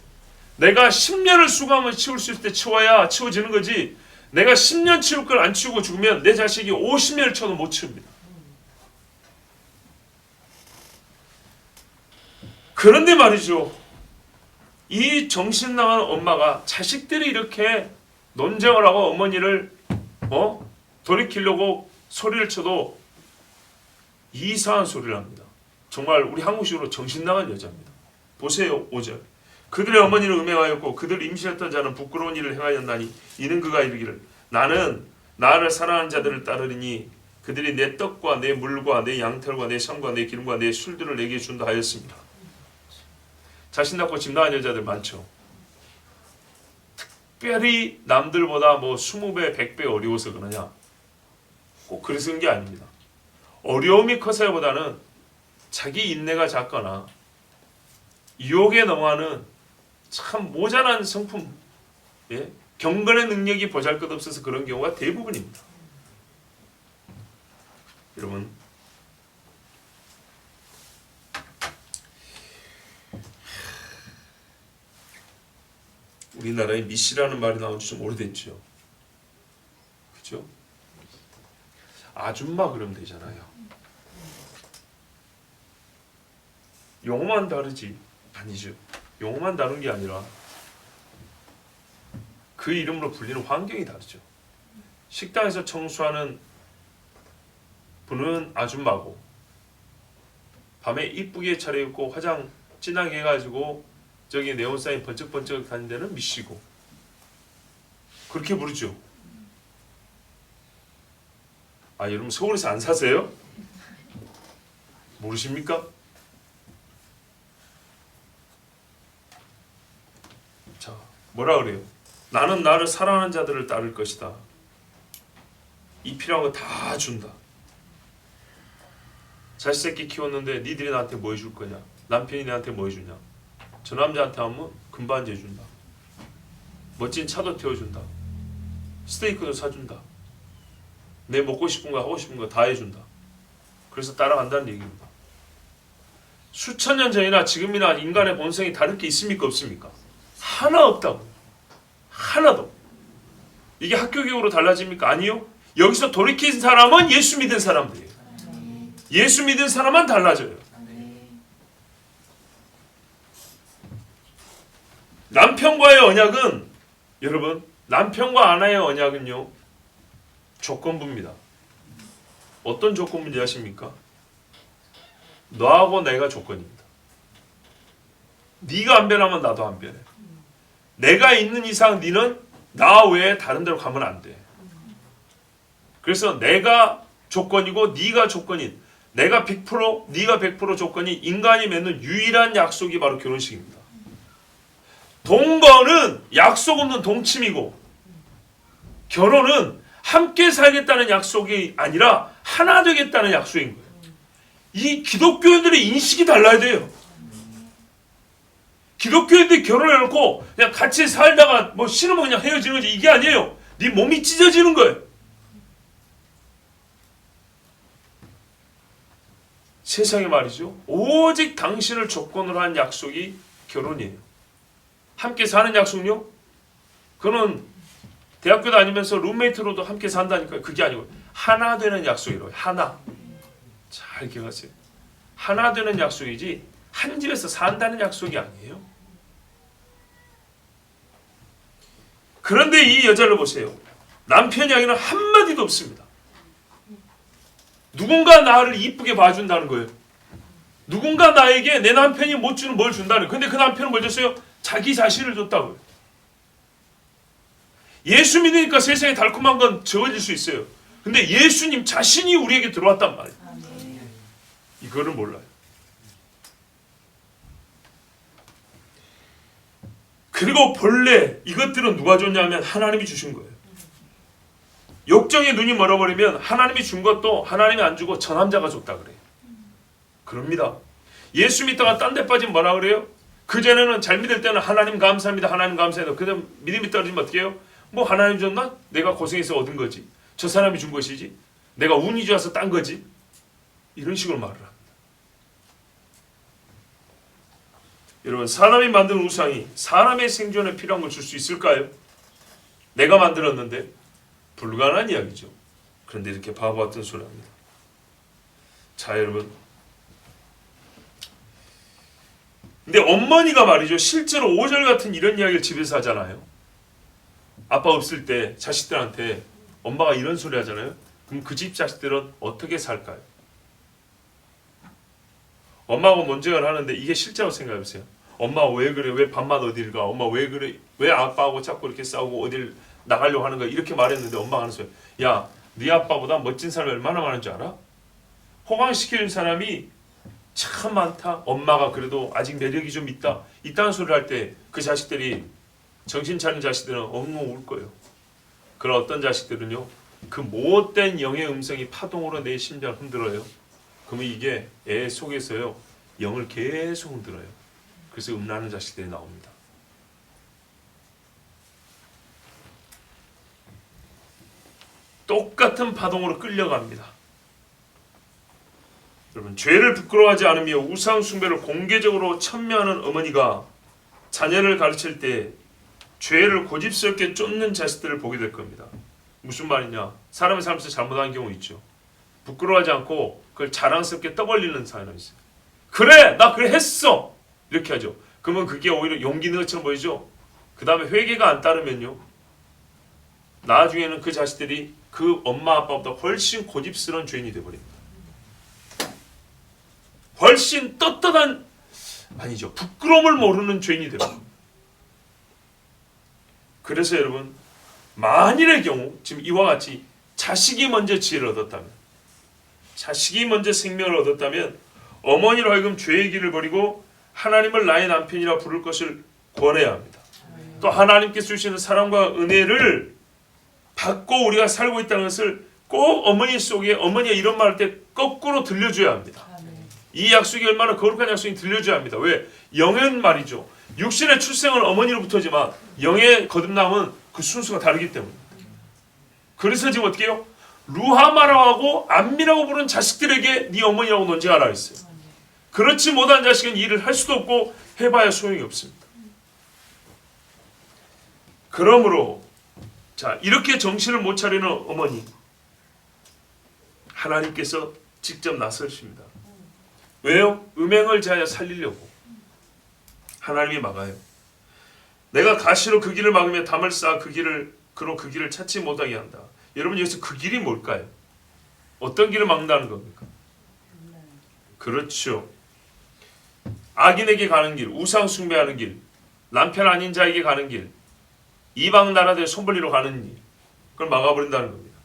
내가 10년을 수고하면 치울 수 있을 때 치워야 치워지는 거지, 내가 10년 치울 걸 안 치우고 죽으면 내 자식이 50년을 쳐도 못 치웁니다. 그런데 말이죠, 이 정신 나간 엄마가 자식들이 이렇게 논쟁을 하고 어머니를 돌이키려고 소리를 쳐도 이상한 소리를 합니다. 정말 우리 한국식으로 정신 나간 여자입니다. 보세요, 5절. 그들의 어머니는 음행하였고 그들 임신했던 자는 부끄러운 일을 행하였나니 이는 그가 이르기를 나는 나를 사랑하는 자들을 따르리니 그들이 내 떡과 내 물과 내 양털과 내 섬과 내 기름과 내 술들을 내게 준다 하였습니다. 자신 낳고 집 나간 여자들 많죠. 특별히 남들보다 20배, 100배 어려워서 그러냐? 꼭 그래서 그런 게 아닙니다. 어려움이 커서보다는 자기 인내가 작거나 유혹에 넘어가는 참 모자란 성품, 경건의 능력이 보잘것없어서 그런 경우가 대부분입니다. 여러분, 우리나라에 미씨라는 말이 나온 지 좀 오래됐죠. 그죠? 아줌마 그러면 되잖아요. 용어만 다르지. 아니죠. 용어만 다른 게 아니라 그 이름으로 불리는 환경이 다르죠. 식당에서 청소하는 분은 아줌마고 밤에 이쁘게 차려입고 화장 진하게 해가지고 저기 네온사인 번쩍번쩍 다니는 데는 미씨고 그렇게 부르죠. 아, 여러분 서울에서 안 사세요? 모르십니까? 자, 뭐라 그래요? 나는 나를 사랑하는 자들을 따를 것이다. 이 필요한 거 다 준다. 자식 새끼 키웠는데 니들이 나한테 뭐 해줄 거냐? 남편이 나한테 뭐 해주냐? 저 남자한테 하면 금반지 해준다. 멋진 차도 태워준다. 스테이크도 사준다. 내 먹고 싶은 거 하고 싶은 거 다 해준다. 그래서 따라간다는 얘기입니다. 수천 년 전이나 지금이나 인간의 본성이 다를 게 있습니까? 없습니까? 하나 없다고. 하나도. 이게 학교 교육으로 달라집니까? 아니요. 여기서 돌이킨 사람은 예수 믿은 사람들이에요. 예수 믿은 사람만 달라져요. 남편과의 언약은, 여러분, 남편과 아내의 언약은요, 조건부입니다. 어떤 조건부인지 아십니까? 너하고 내가 조건입니다. 네가 안 변하면 나도 안 변해. 내가 있는 이상 너는 나 외에 다른 데로 가면 안 돼. 그래서 내가 조건이고 네가 조건인, 내가 100%, 네가 100% 조건이 인간이 맺는 유일한 약속이 바로 결혼식입니다. 동거는 약속 없는 동침이고 결혼은 함께 살겠다는 약속이 아니라 하나 되겠다는 약속인 거예요. 이 기독교인들의 인식이 달라야 돼요. 기독교인들이 결혼해놓고 그냥 같이 살다가 싫으면 그냥 헤어지는 거지. 이게 아니에요. 네 몸이 찢어지는 거예요. 세상에 말이죠. 오직 당신을 조건으로 한 약속이 결혼이에요. 함께 사는 약속요? 그거는 대학교 다니면서 룸메이트로도 함께 산다니까요. 그게 아니고 하나 되는 약속이라고요. 하나. 잘 기억하세요. 하나 되는 약속이지 한 집에서 산다는 약속이 아니에요. 그런데 이 여자를 보세요. 남편 이야기는 한마디도 없습니다. 누군가 나를 이쁘게 봐준다는 거예요. 누군가 나에게 내 남편이 못 주는 뭘 준다는 거예요. 근데 그 남편은 뭘 줬어요? 자기 자신을 줬다고요. 예수 믿으니까 세상에 달콤한 건 적어질 수 있어요. 근데 예수님 자신이 우리에게 들어왔단 말이에요. 이거를 몰라요. 그리고 본래 이것들은 누가 줬냐면 하나님이 주신 거예요. 욕정의 눈이 멀어버리면 하나님이 준 것도 하나님이 안 주고 저 남자가 줬다 그래요. 그럽니다. 예수 믿다가 딴 데 빠지면 뭐라 그래요? 그전에는 잘 믿을 때는 하나님 감사합니다. 하나님 감사합니다. 그 다음 믿음이 떨어지면 어떻게 해요? 뭐 하나님 줬나? 내가 고생해서 얻은 거지. 저 사람이 준 것이지. 내가 운이 좋아서 딴 거지. 이런 식으로 말을 합니다. 여러분, 사람이 만든 우상이 사람의 생존에 필요한 걸 줄 수 있을까요? 내가 만들었는데 불가능한 이야기죠. 그런데 이렇게 바보 같은 소리 합니다. 자, 여러분, 근데 어머니가 말이죠, 실제로 5절 같은 이런 이야기를 집에서 하잖아요. 아빠 없을 때 자식들한테 엄마가 이런 소리 하잖아요. 그럼 그 집 자식들은 어떻게 살까요? 엄마하고 논쟁을 하는데 이게 실제라고 생각해보세요. 엄마 왜 그래? 왜 밤마다 어딜 가? 엄마 왜 그래? 왜 아빠하고 자꾸 이렇게 싸우고 어딜 나가려고 하는 거야? 이렇게 말했는데 엄마가 하는 소리, 야, 네 아빠보다 멋진 사람이 얼마나 많은 줄 알아? 호강시키는 사람이 참 많다. 엄마가 그래도 아직 매력이 좀 있다. 이딴 소리를 할 때 그 자식들이, 정신 차린 자식들은 엉엉 울 거예요. 그런 어떤 자식들은요, 그 못된 영의 음성이 파동으로 내 심장을 흔들어요. 그러면 이게 애 속에서요, 영을 계속 흔들어요. 그래서 음란한 자식들이 나옵니다. 똑같은 파동으로 끌려갑니다. 여러분, 죄를 부끄러워하지 않으며 우상 숭배를 공개적으로 천명하는 어머니가 자녀를 가르칠 때 죄를 고집스럽게 쫓는 자식들을 보게 될 겁니다. 무슨 말이냐? 사람의 삶에서 잘못한 경우 있죠. 부끄러워하지 않고 그걸 자랑스럽게 떠벌리는 사람이 있어요. 그래! 나 그래 했어! 이렇게 하죠. 그러면 그게 오히려 용기 있는 것처럼 보이죠? 그 다음에 회개가 안 따르면요, 나중에는 그 자식들이 그 엄마 아빠보다 훨씬 고집스러운 죄인이 되어버립니다. 훨씬 떳떳한, 아니죠, 부끄러움을 모르는 죄인이 되어버립니다. 그래서 여러분, 만일의 경우 지금 이와 같이 자식이 먼저 지혜를 얻었다면, 자식이 먼저 생명을 얻었다면 어머니로 하여금 죄의 길을 버리고 하나님을 나의 남편이라 부를 것을 권해야 합니다. 또 하나님께서 주시는 사랑과 은혜를 받고 우리가 살고 있다는 것을 꼭 어머니 속에, 어머니가 이런 말할 때 거꾸로 들려줘야 합니다. 이 약속이 얼마나 거룩한 약속인지 들려줘야 합니다. 왜? 영은 말이죠, 육신의 출생은 어머니로부터지만 영의 거듭남은 그 순서가 다르기 때문입니다. 그래서 지금 어떻게 해요? 루하마라고 암미라고 부른 자식들에게 네 어머니라고 논쟁하라 했어요. 그렇지 못한 자식은 일을 할 수도 없고 해봐야 소용이 없습니다. 그러므로 자, 이렇게 정신을 못 차리는 어머니, 하나님께서 직접 나서십니다. 왜요? 음행을 제하여 살리려고 하나님이 막아요. 내가 가시로 그 길을 막으며 담을 쌓아 그 길을 찾지 못하게 한다. 여러분, 여기서 그 길이 뭘까요? 어떤 길을 막는다는 겁니까? 그렇죠. 악인에게 가는 길, 우상 숭배하는 길, 남편 아닌 자에게 가는 길, 이방 나라들 손벌리로 가는 길, 그걸 막아버린다는 겁니다.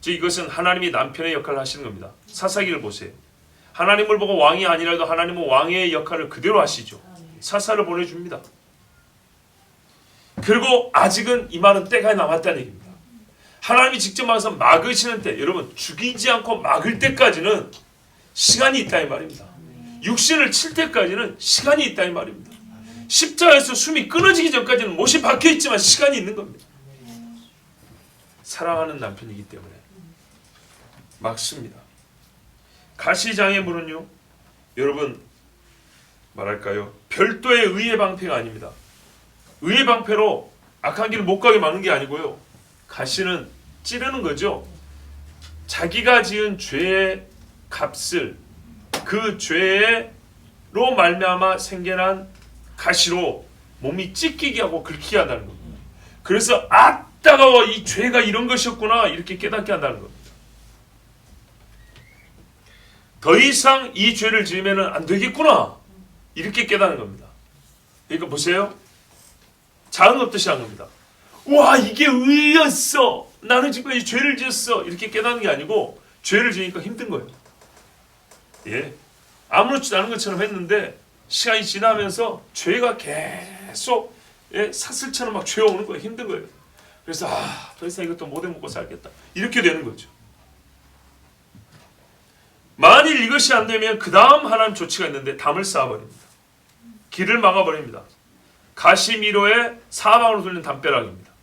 즉 이것은 하나님이 남편의 역할을 하시는 겁니다. 사사기를 보세요. 하나님을 보고 왕이 아니라도 하나님은 왕의 역할을 그대로 하시죠. 사사를 보내줍니다. 그리고 아직은 이 말은 때가 남았다는 얘기입니다. 하나님이 직접 와서 막으시는 때, 여러분, 죽이지 않고 막을 때까지는 시간이 있다 이 말입니다. 육신을 칠 때까지는 시간이 있다 이 말입니다. 십자가에서 숨이 끊어지기 전까지는 못이 박혀 있지만 시간이 있는 겁니다. 사랑하는 남편이기 때문에 막습니다. 가시장애물은요, 여러분, 말할까요, 별도의 의의 방패가 아닙니다. 의의 방패로 악한 길을 못 가게 막는 게 아니고요, 가시는 찌르는 거죠. 자기가 지은 죄의 값을 그 죄로 말미암아 생겨난 가시로 몸이 찢기게 하고 긁히게 한다는 겁니다. 그래서 따가워, 이 죄가 이런 것이었구나 이렇게 깨닫게 한다는 겁니다. 더 이상 이 죄를 지으면 안 되겠구나 이렇게 깨닫는 겁니다. 그러니까 보세요. 작은 것부터 시작한 겁니다. 와, 이게 의였어. 나는 지금까지 죄를 지었어. 이렇게 깨닫는 게 아니고 죄를 지으니까 힘든 거예요. 예, 아무렇지도 않은 것처럼 했는데 시간이 지나면서 죄가 계속 사슬처럼 막 죄어오는 거예요. 힘든 거예요. 그래서 더 이상 이것도 못 해먹고 살겠다. 이렇게 되는 거죠. 만일 이것이 안 되면 그 다음 하나님 조치가 있는데 담을 쌓아버립니다. 길을 막아버립니다. 가시미로에 사방으로 돌린 담벼락입니다.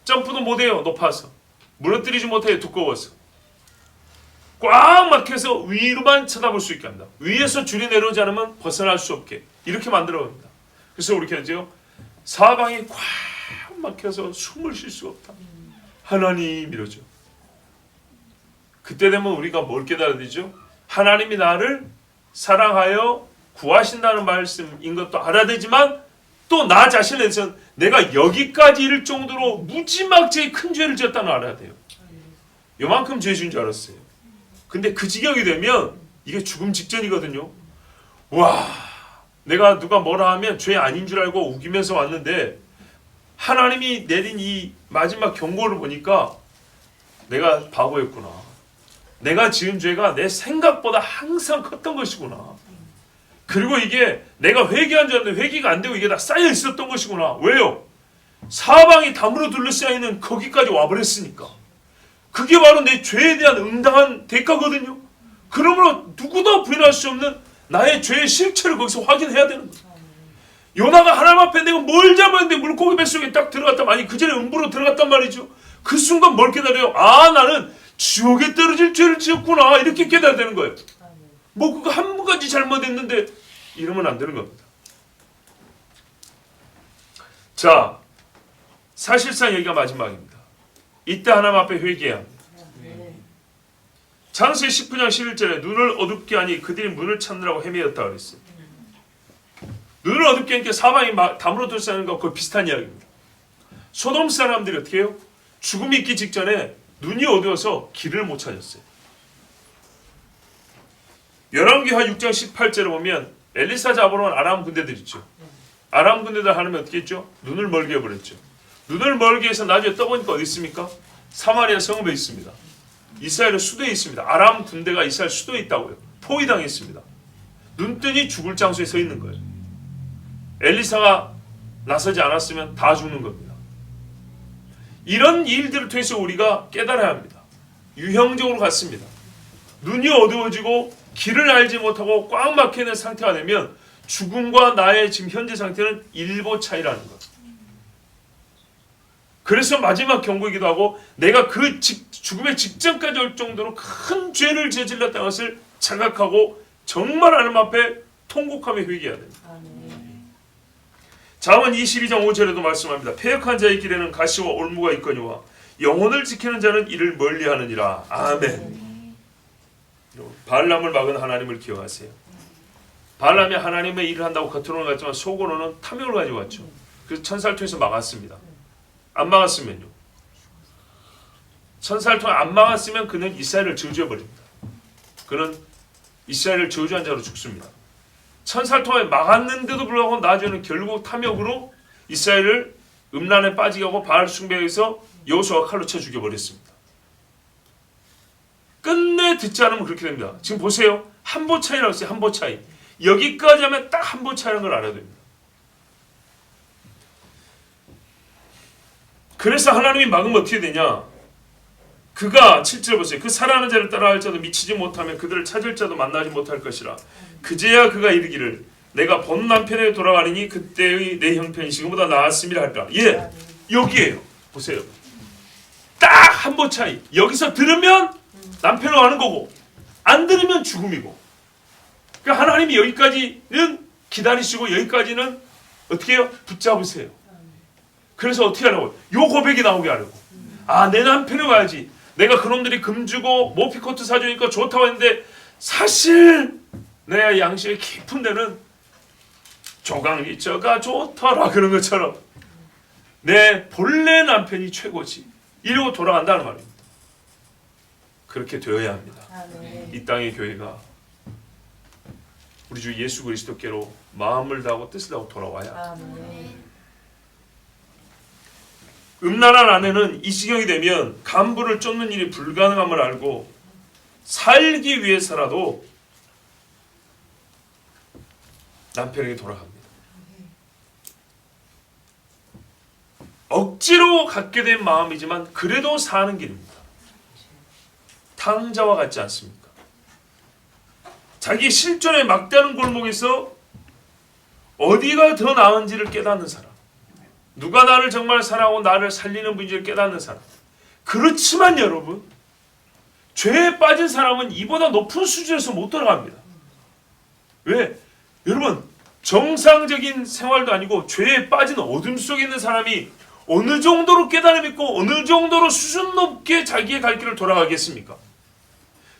점프도 못해요. 높아서. 무너뜨리지 못해요. 두꺼워서. 꽉 막혀서 위로만 쳐다볼 수 있게 합니다. 위에서 줄이 내려오지 않으면 벗어날 수 없게 이렇게 만들어버립니다. 그래서 우리 하죠. 사방이 꽉 막혀서 숨을 쉴 수가 없다. 하나님 이러죠. 그때 되면 우리가 뭘 깨달아야 되죠? 하나님이 나를 사랑하여 구하신다는 말씀인 것도 알아야 되지만 또 나 자신에 대해서는 내가 여기까지 이를 정도로 무지막지하게 큰 죄를 지었다는 걸 알아야 돼요. 요만큼 죄 지은 줄 알았어요. 근데 그 지경이 되면 이게 죽음 직전이거든요. 와, 내가 누가 뭐라 하면 죄 아닌 줄 알고 우기면서 왔는데 하나님이 내린 이 마지막 경고를 보니까 내가 바보였구나. 내가 지은 죄가 내 생각보다 항상 컸던 것이구나. 그리고 이게 내가 회개한 줄 알았는데 회개가 안 되고 이게 다 쌓여 있었던 것이구나. 왜요? 사방이 담으로 둘러싸이는 거기까지 와버렸으니까. 그게 바로 내 죄에 대한 응당한 대가거든요. 그러므로 누구도 부인할 수 없는 나의 죄의 실체를 거기서 확인해야 되는 거예요. 요나가 하나님 앞에 내가 뭘 잡았는데 물고기 뱃속에 딱 들어갔단 말이에요. 그 전에 음부로 들어갔단 말이죠. 그 순간 뭘 깨달아요? 나는 지옥에 떨어질 죄를 지었구나. 이렇게 깨달아야 되는 거예요. 뭐 그거 한 가지 잘못했는데 이러면 안 되는 겁니다. 자, 사실상 여기가 마지막입니다. 이때 하나님 앞에 회개해야 합니다. 창세기 19장 11절에 눈을 어둡게 하니 그들이 문을 찾느라고 헤매었다 그랬어요. 눈을 어둡게 하니까 사방이 담으로 둘러싸이는 것과 거의 비슷한 이야기입니다. 소돔 사람들이 어떻게 해요? 죽음이 있기 직전에 눈이 어두워서 길을 못 찾았어요. 열왕기하 6장 18절에 보면 엘리사 잡으러 온 아람 군대들 있죠. 아람 군대들 하나님이 어떻게 했죠? 눈을 멀게 해버렸죠. 눈을 멀게 해서 나중에 떠보니까 어디 있습니까? 사마리아 성읍에 있습니다. 이스라엘의 수도에 있습니다. 아람 군대가 이스라엘 수도에 있다고요. 포위당했습니다. 눈 뜨니 죽을 장소에 서 있는 거예요. 엘리사가 나서지 않았으면 다 죽는 겁니다. 이런 일들을 통해서 우리가 깨달아야 합니다. 유형적으로 같습니다. 눈이 어두워지고 길을 알지 못하고 꽉 막혀있는 상태가 되면 죽음과 나의 지금 현재 상태는 일보 차이라는 것. 그래서 마지막 경고이기도 하고 내가 그 죽음의 직전까지 올 정도로 큰 죄를 저질렀다는 것을 자각하고 정말 하나님 앞에 통곡하며 회개해야 됩니다. 잠언 22장 5절에도 말씀합니다. 패역한 자의 길에는 가시와 올무가 있거니와 영혼을 지키는 자는 이를 멀리하느니라. 아멘. 발람을 막은 하나님을 기억하세요. 발람이 하나님의 일을 한다고 겉으로는 갔지만 속으로는 탐욕을 가지고 왔죠. 그래서 천사를 통해서 막았습니다. 안 막았으면요. 천사를 통해 안 막았으면 그는 이스라엘을 저주해 버립니다. 그는 이스라엘을 저주한 자로 죽습니다. 천사를 통해 막았는데도 불구하고 나중에는 결국 탐욕으로 이스라엘을 음란에 빠지게 하고 바알 숭배에서 여호수아가 칼로 쳐 죽여버렸습니다. 끝내 듣지 않으면 그렇게 됩니다. 지금 보세요. 한보 차이라고 했어요. 한보 차이. 여기까지 하면 딱 한보 차이라는 걸 알아야 됩니다. 그래서 하나님이 막으면 어떻게 되냐? 그가 7절 보세요. 그 살아가는 자를 따라할 자도 미치지 못하면 그들을 찾을 자도 만나지 못할 것이라. 그제야 그가 이르기를 내가 본 남편에 돌아가리니 그때의 내 형편이 지금보다 나았음이라 할까. 예, 여기에요. 보세요. 딱 한보 차이. 여기서 들으면 남편으로 가는 거고 안 들으면 죽음이고. 그러니까 하나님이 여기까지는 기다리시고 여기까지는 어떻게 해요? 붙잡으세요. 그래서 어떻게 하라고요? 요 고백이 나오게 하려고. 아, 내 남편을 봐야지. 내가 그놈들이 금주고 모피코트 사주니까 좋다고 했는데 사실 내 양심의 깊은 데는 조강리처가 좋더라 그런 것처럼 내 본래 남편이 최고지 이러고 돌아간다는 말입니다. 그렇게 되어야 합니다. 이 땅의 교회가 우리 주 예수 그리스도께로 마음을 다하고 뜻을 다하고 돌아와야 음란한 아내는 이 지경이 되면 간부를 쫓는 일이 불가능함을 알고 살기 위해서라도 남편에게 돌아갑니다. 억지로 갖게 된 마음이지만 그래도 사는 길입니다. 탕자와 같지 않습니까? 자기 실존의 막다른 골목에서 어디가 더 나은지를 깨닫는 사람, 누가 나를 정말 사랑하고 나를 살리는 분인지를 깨닫는 사람. 그렇지만 여러분, 죄에 빠진 사람은 이보다 높은 수준에서 못 돌아갑니다. 왜? 여러분, 정상적인 생활도 아니고 죄에 빠진 어둠 속에 있는 사람이 어느 정도로 깨달음 있고 어느 정도로 수준 높게 자기의 갈 길을 돌아가겠습니까?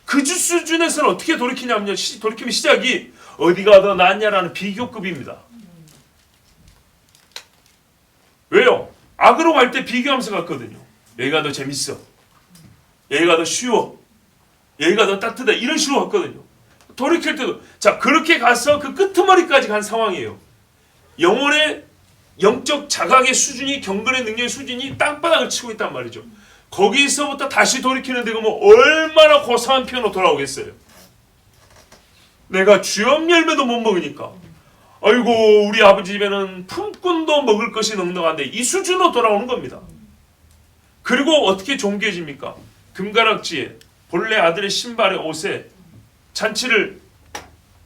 그 수준에서는 어떻게 돌이키냐면요. 돌이키면 시작이 어디가 더 낫냐라는 비교급입니다. 왜요? 악으로 갈 때 비교하면서 갔거든요. 여기가 더 재밌어. 여기가 더 쉬워. 여기가 더 따뜻해. 이런 식으로 갔거든요. 돌이킬 때도 자 그렇게 가서 그 끄트머리까지 간 상황이에요. 영혼의 영적 자각의 수준이 경건의 능력의 수준이 땅바닥을 치고 있단 말이죠. 거기서부터 다시 돌이키는 데가 뭐 얼마나 고상한 편으로 돌아오겠어요. 내가 주염 열매도 못 먹으니까 아이고 우리 아버지 집에는 품꾼도 먹을 것이 넉넉한데 이 수준으로 돌아오는 겁니다. 그리고 어떻게 존귀해집니까? 금가락지에 본래 아들의 신발에 옷에 잔치를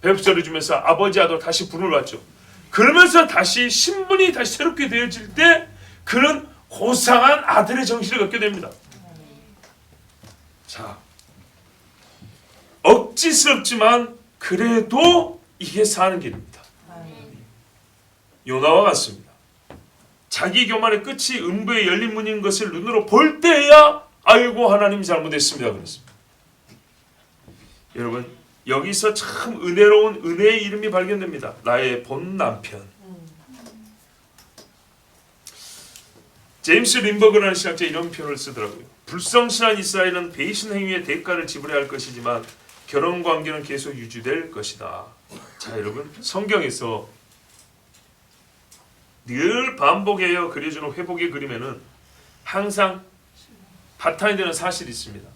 배합서를 주면서 아버지 아들 다시 부름을 받죠. 그러면서 다시 신분이 다시 새롭게 되어질 때 그는 고상한 아들의 정신을 갖게 됩니다. 자, 억지스럽지만 그래도 이게 사는 길입니다. 요나와 같습니다. 자기 교만의 끝이 음부에 열린 문인 것을 눈으로 볼 때야 아이고 하나님 잘못했습니다 그랬습니다. 여러분 여기서 참 은혜로운 은혜의 이름이 발견됩니다. 나의 본 남편. 제임스 린버그라는 신학자 이런 표현을 쓰더라고요. 불성실한 이스라엘은 배신 행위의 대가를 지불해야 할 것이지만 결혼 관계는 계속 유지될 것이다. 자 여러분 성경에서 늘 반복해요 그려주는 회복의 그림에는 항상 바탕이 되는 사실이 있습니다.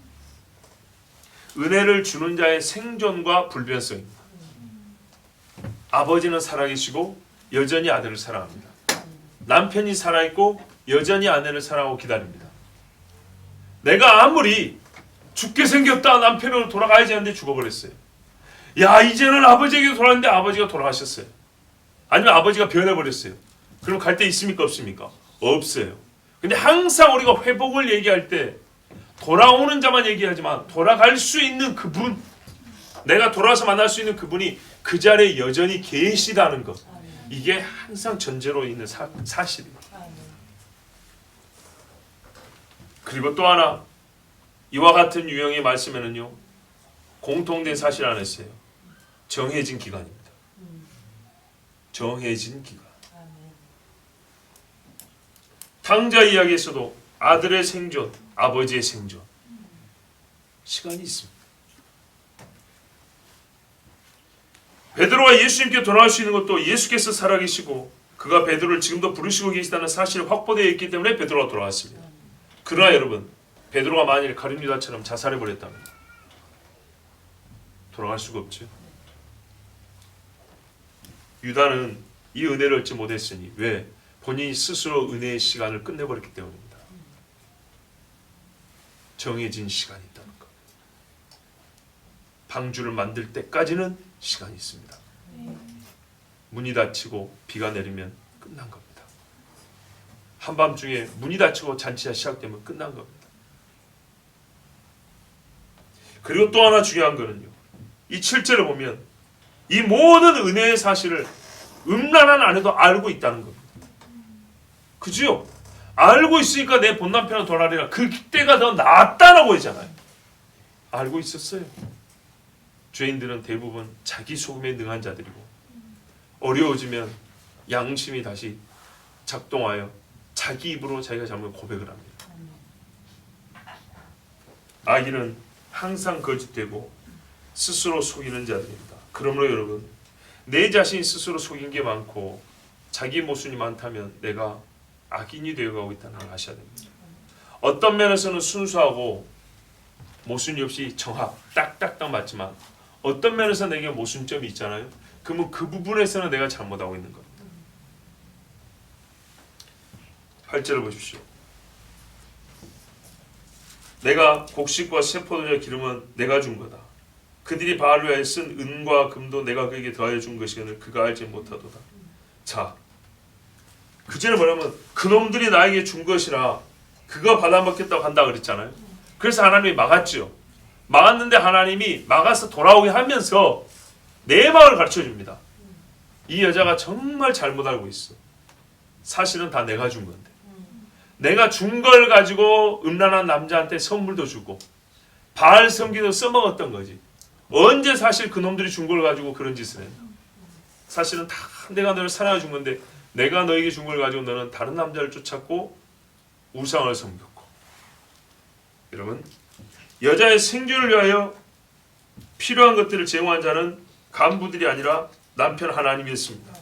은혜를 주는 자의 생존과 불변성입니다. 아버지는 살아계시고 여전히 아들을 사랑합니다. 남편이 살아있고 여전히 아내를 사랑하고 기다립니다. 내가 아무리 죽게 생겼다 남편으로 돌아가야지 하는데 죽어버렸어요. 야 이제는 아버지에게 돌아왔는데 아버지가 돌아가셨어요. 아니면 아버지가 변해버렸어요. 그럼 갈 데 있습니까 없습니까? 없어요. 근데 항상 우리가 회복을 얘기할 때 돌아오는 자만 얘기하지만 돌아갈 수 있는 그분, 내가 돌아와서 만날 수 있는 그분이 그 자리에 여전히 계시다는 것, 이게 항상 전제로 있는 사실입니다. 그리고 또 하나 이와 같은 유형의 말씀에는요 공통된 사실 하나 있어요. 정해진 기간입니다. 정해진 기간. 탕자 이야기에서도 아들의 생존, 아버지의 생존 시간이 있습니다. 베드로가 예수님께 돌아갈 수 있는 것도 예수께서 살아계시고 그가 베드로를 지금도 부르시고 계시다는 사실이 확보되어 있기 때문에 베드로가 돌아왔습니다. 그러나 여러분 베드로가 만일 가룟 유다처럼 자살해버렸다면 돌아갈 수가 없죠. 유다는 이 은혜를 얻지 못했으니 왜? 본인이 스스로 은혜의 시간을 끝내버렸기 때문입니다. 정해진 시간이 있다는 것. 방주를 만들 때까지는 시간이 있습니다. 문이 닫히고 비가 내리면 끝난 겁니다. 한밤중에 문이 닫히고 잔치가 시작되면 끝난 겁니다. 그리고 또 하나 중요한 거는요. 이 7절을 보면 이 모든 은혜의 사실을 음란한 아내도 알고 있다는 겁니다. 그죠? 알고 있으니까 내 본남편은 돌아리라. 그때가 더 낫다라고 했잖아요. 알고 있었어요. 죄인들은 대부분 자기 소금에 능한 자들이고 어려워지면 양심이 다시 작동하여 자기 입으로 자기가 잘못 고백을 합니다. 악인은 항상 거짓되고 스스로 속이는 자들입니다. 그러므로 여러분, 내 자신이 스스로 속인 게 많고 자기 모순이 많다면 내가 악인이 되어가고 있다는 걸 아셔야 됩니다. 어떤 면에서는 순수하고 모순이 없이 정합, 딱딱딱 맞지만 어떤 면에서 내게 모순점이 있잖아요. 그러면 그 부분에서는 내가 잘못하고 있는 겁니다. 8절을 보십시오. 내가 곡식과 새 포도주 기름은 내가 준 거다. 그들이 바알을 위하여 쓴 은과 금도 내가 그에게 더하여 준 것이거늘 그가 알지 못하도다. 자, 그 전에 뭐냐면 그놈들이 나에게 준 것이라 그거 받아먹겠다고 한다 그랬잖아요. 그래서 하나님이 막았죠. 막았는데 하나님이 막아서 돌아오게 하면서 내 마음을 가르쳐 줍니다. 이 여자가 정말 잘못 알고 있어. 사실은 다 내가 준 건데. 내가 준 걸 가지고 음란한 남자한테 선물도 주고 바알 섬기도 써먹었던 거지. 언제 사실 그놈들이 준 걸 가지고 그런 짓을 했나. 사실은 다 내가 너를 사랑해 준 건데 내가 너에게 준 걸 가지고 너는 다른 남자를 쫓았고 우상을 섬겼고. 여러분, 여자의 생존을 위하여 필요한 것들을 제공한 자는 간부들이 아니라 남편 하나님이었습니다.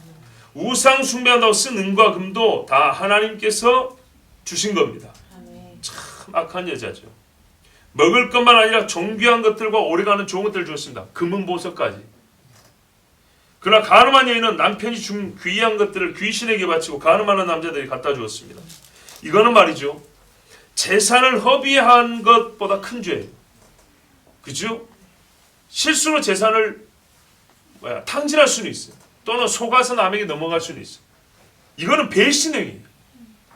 우상 숭배한다고 쓴 은과 금도 다 하나님께서 주신 겁니다. 참 악한 여자죠. 먹을 것만 아니라 존귀한 것들과 오래가는 좋은 것들을 주었습니다. 금은 보석까지. 그러나 가늠한 여인은 남편이 준 귀한 것들을 귀신에게 바치고 가늠하는 남자들이 갖다 주었습니다. 이거는 말이죠, 재산을 허비한 것보다 큰 죄예요. 그죠? 실수로 재산을 탕진할 수는 있어요. 또는 속아서 남에게 넘어갈 수는 있어요. 이거는 배신 행위예요.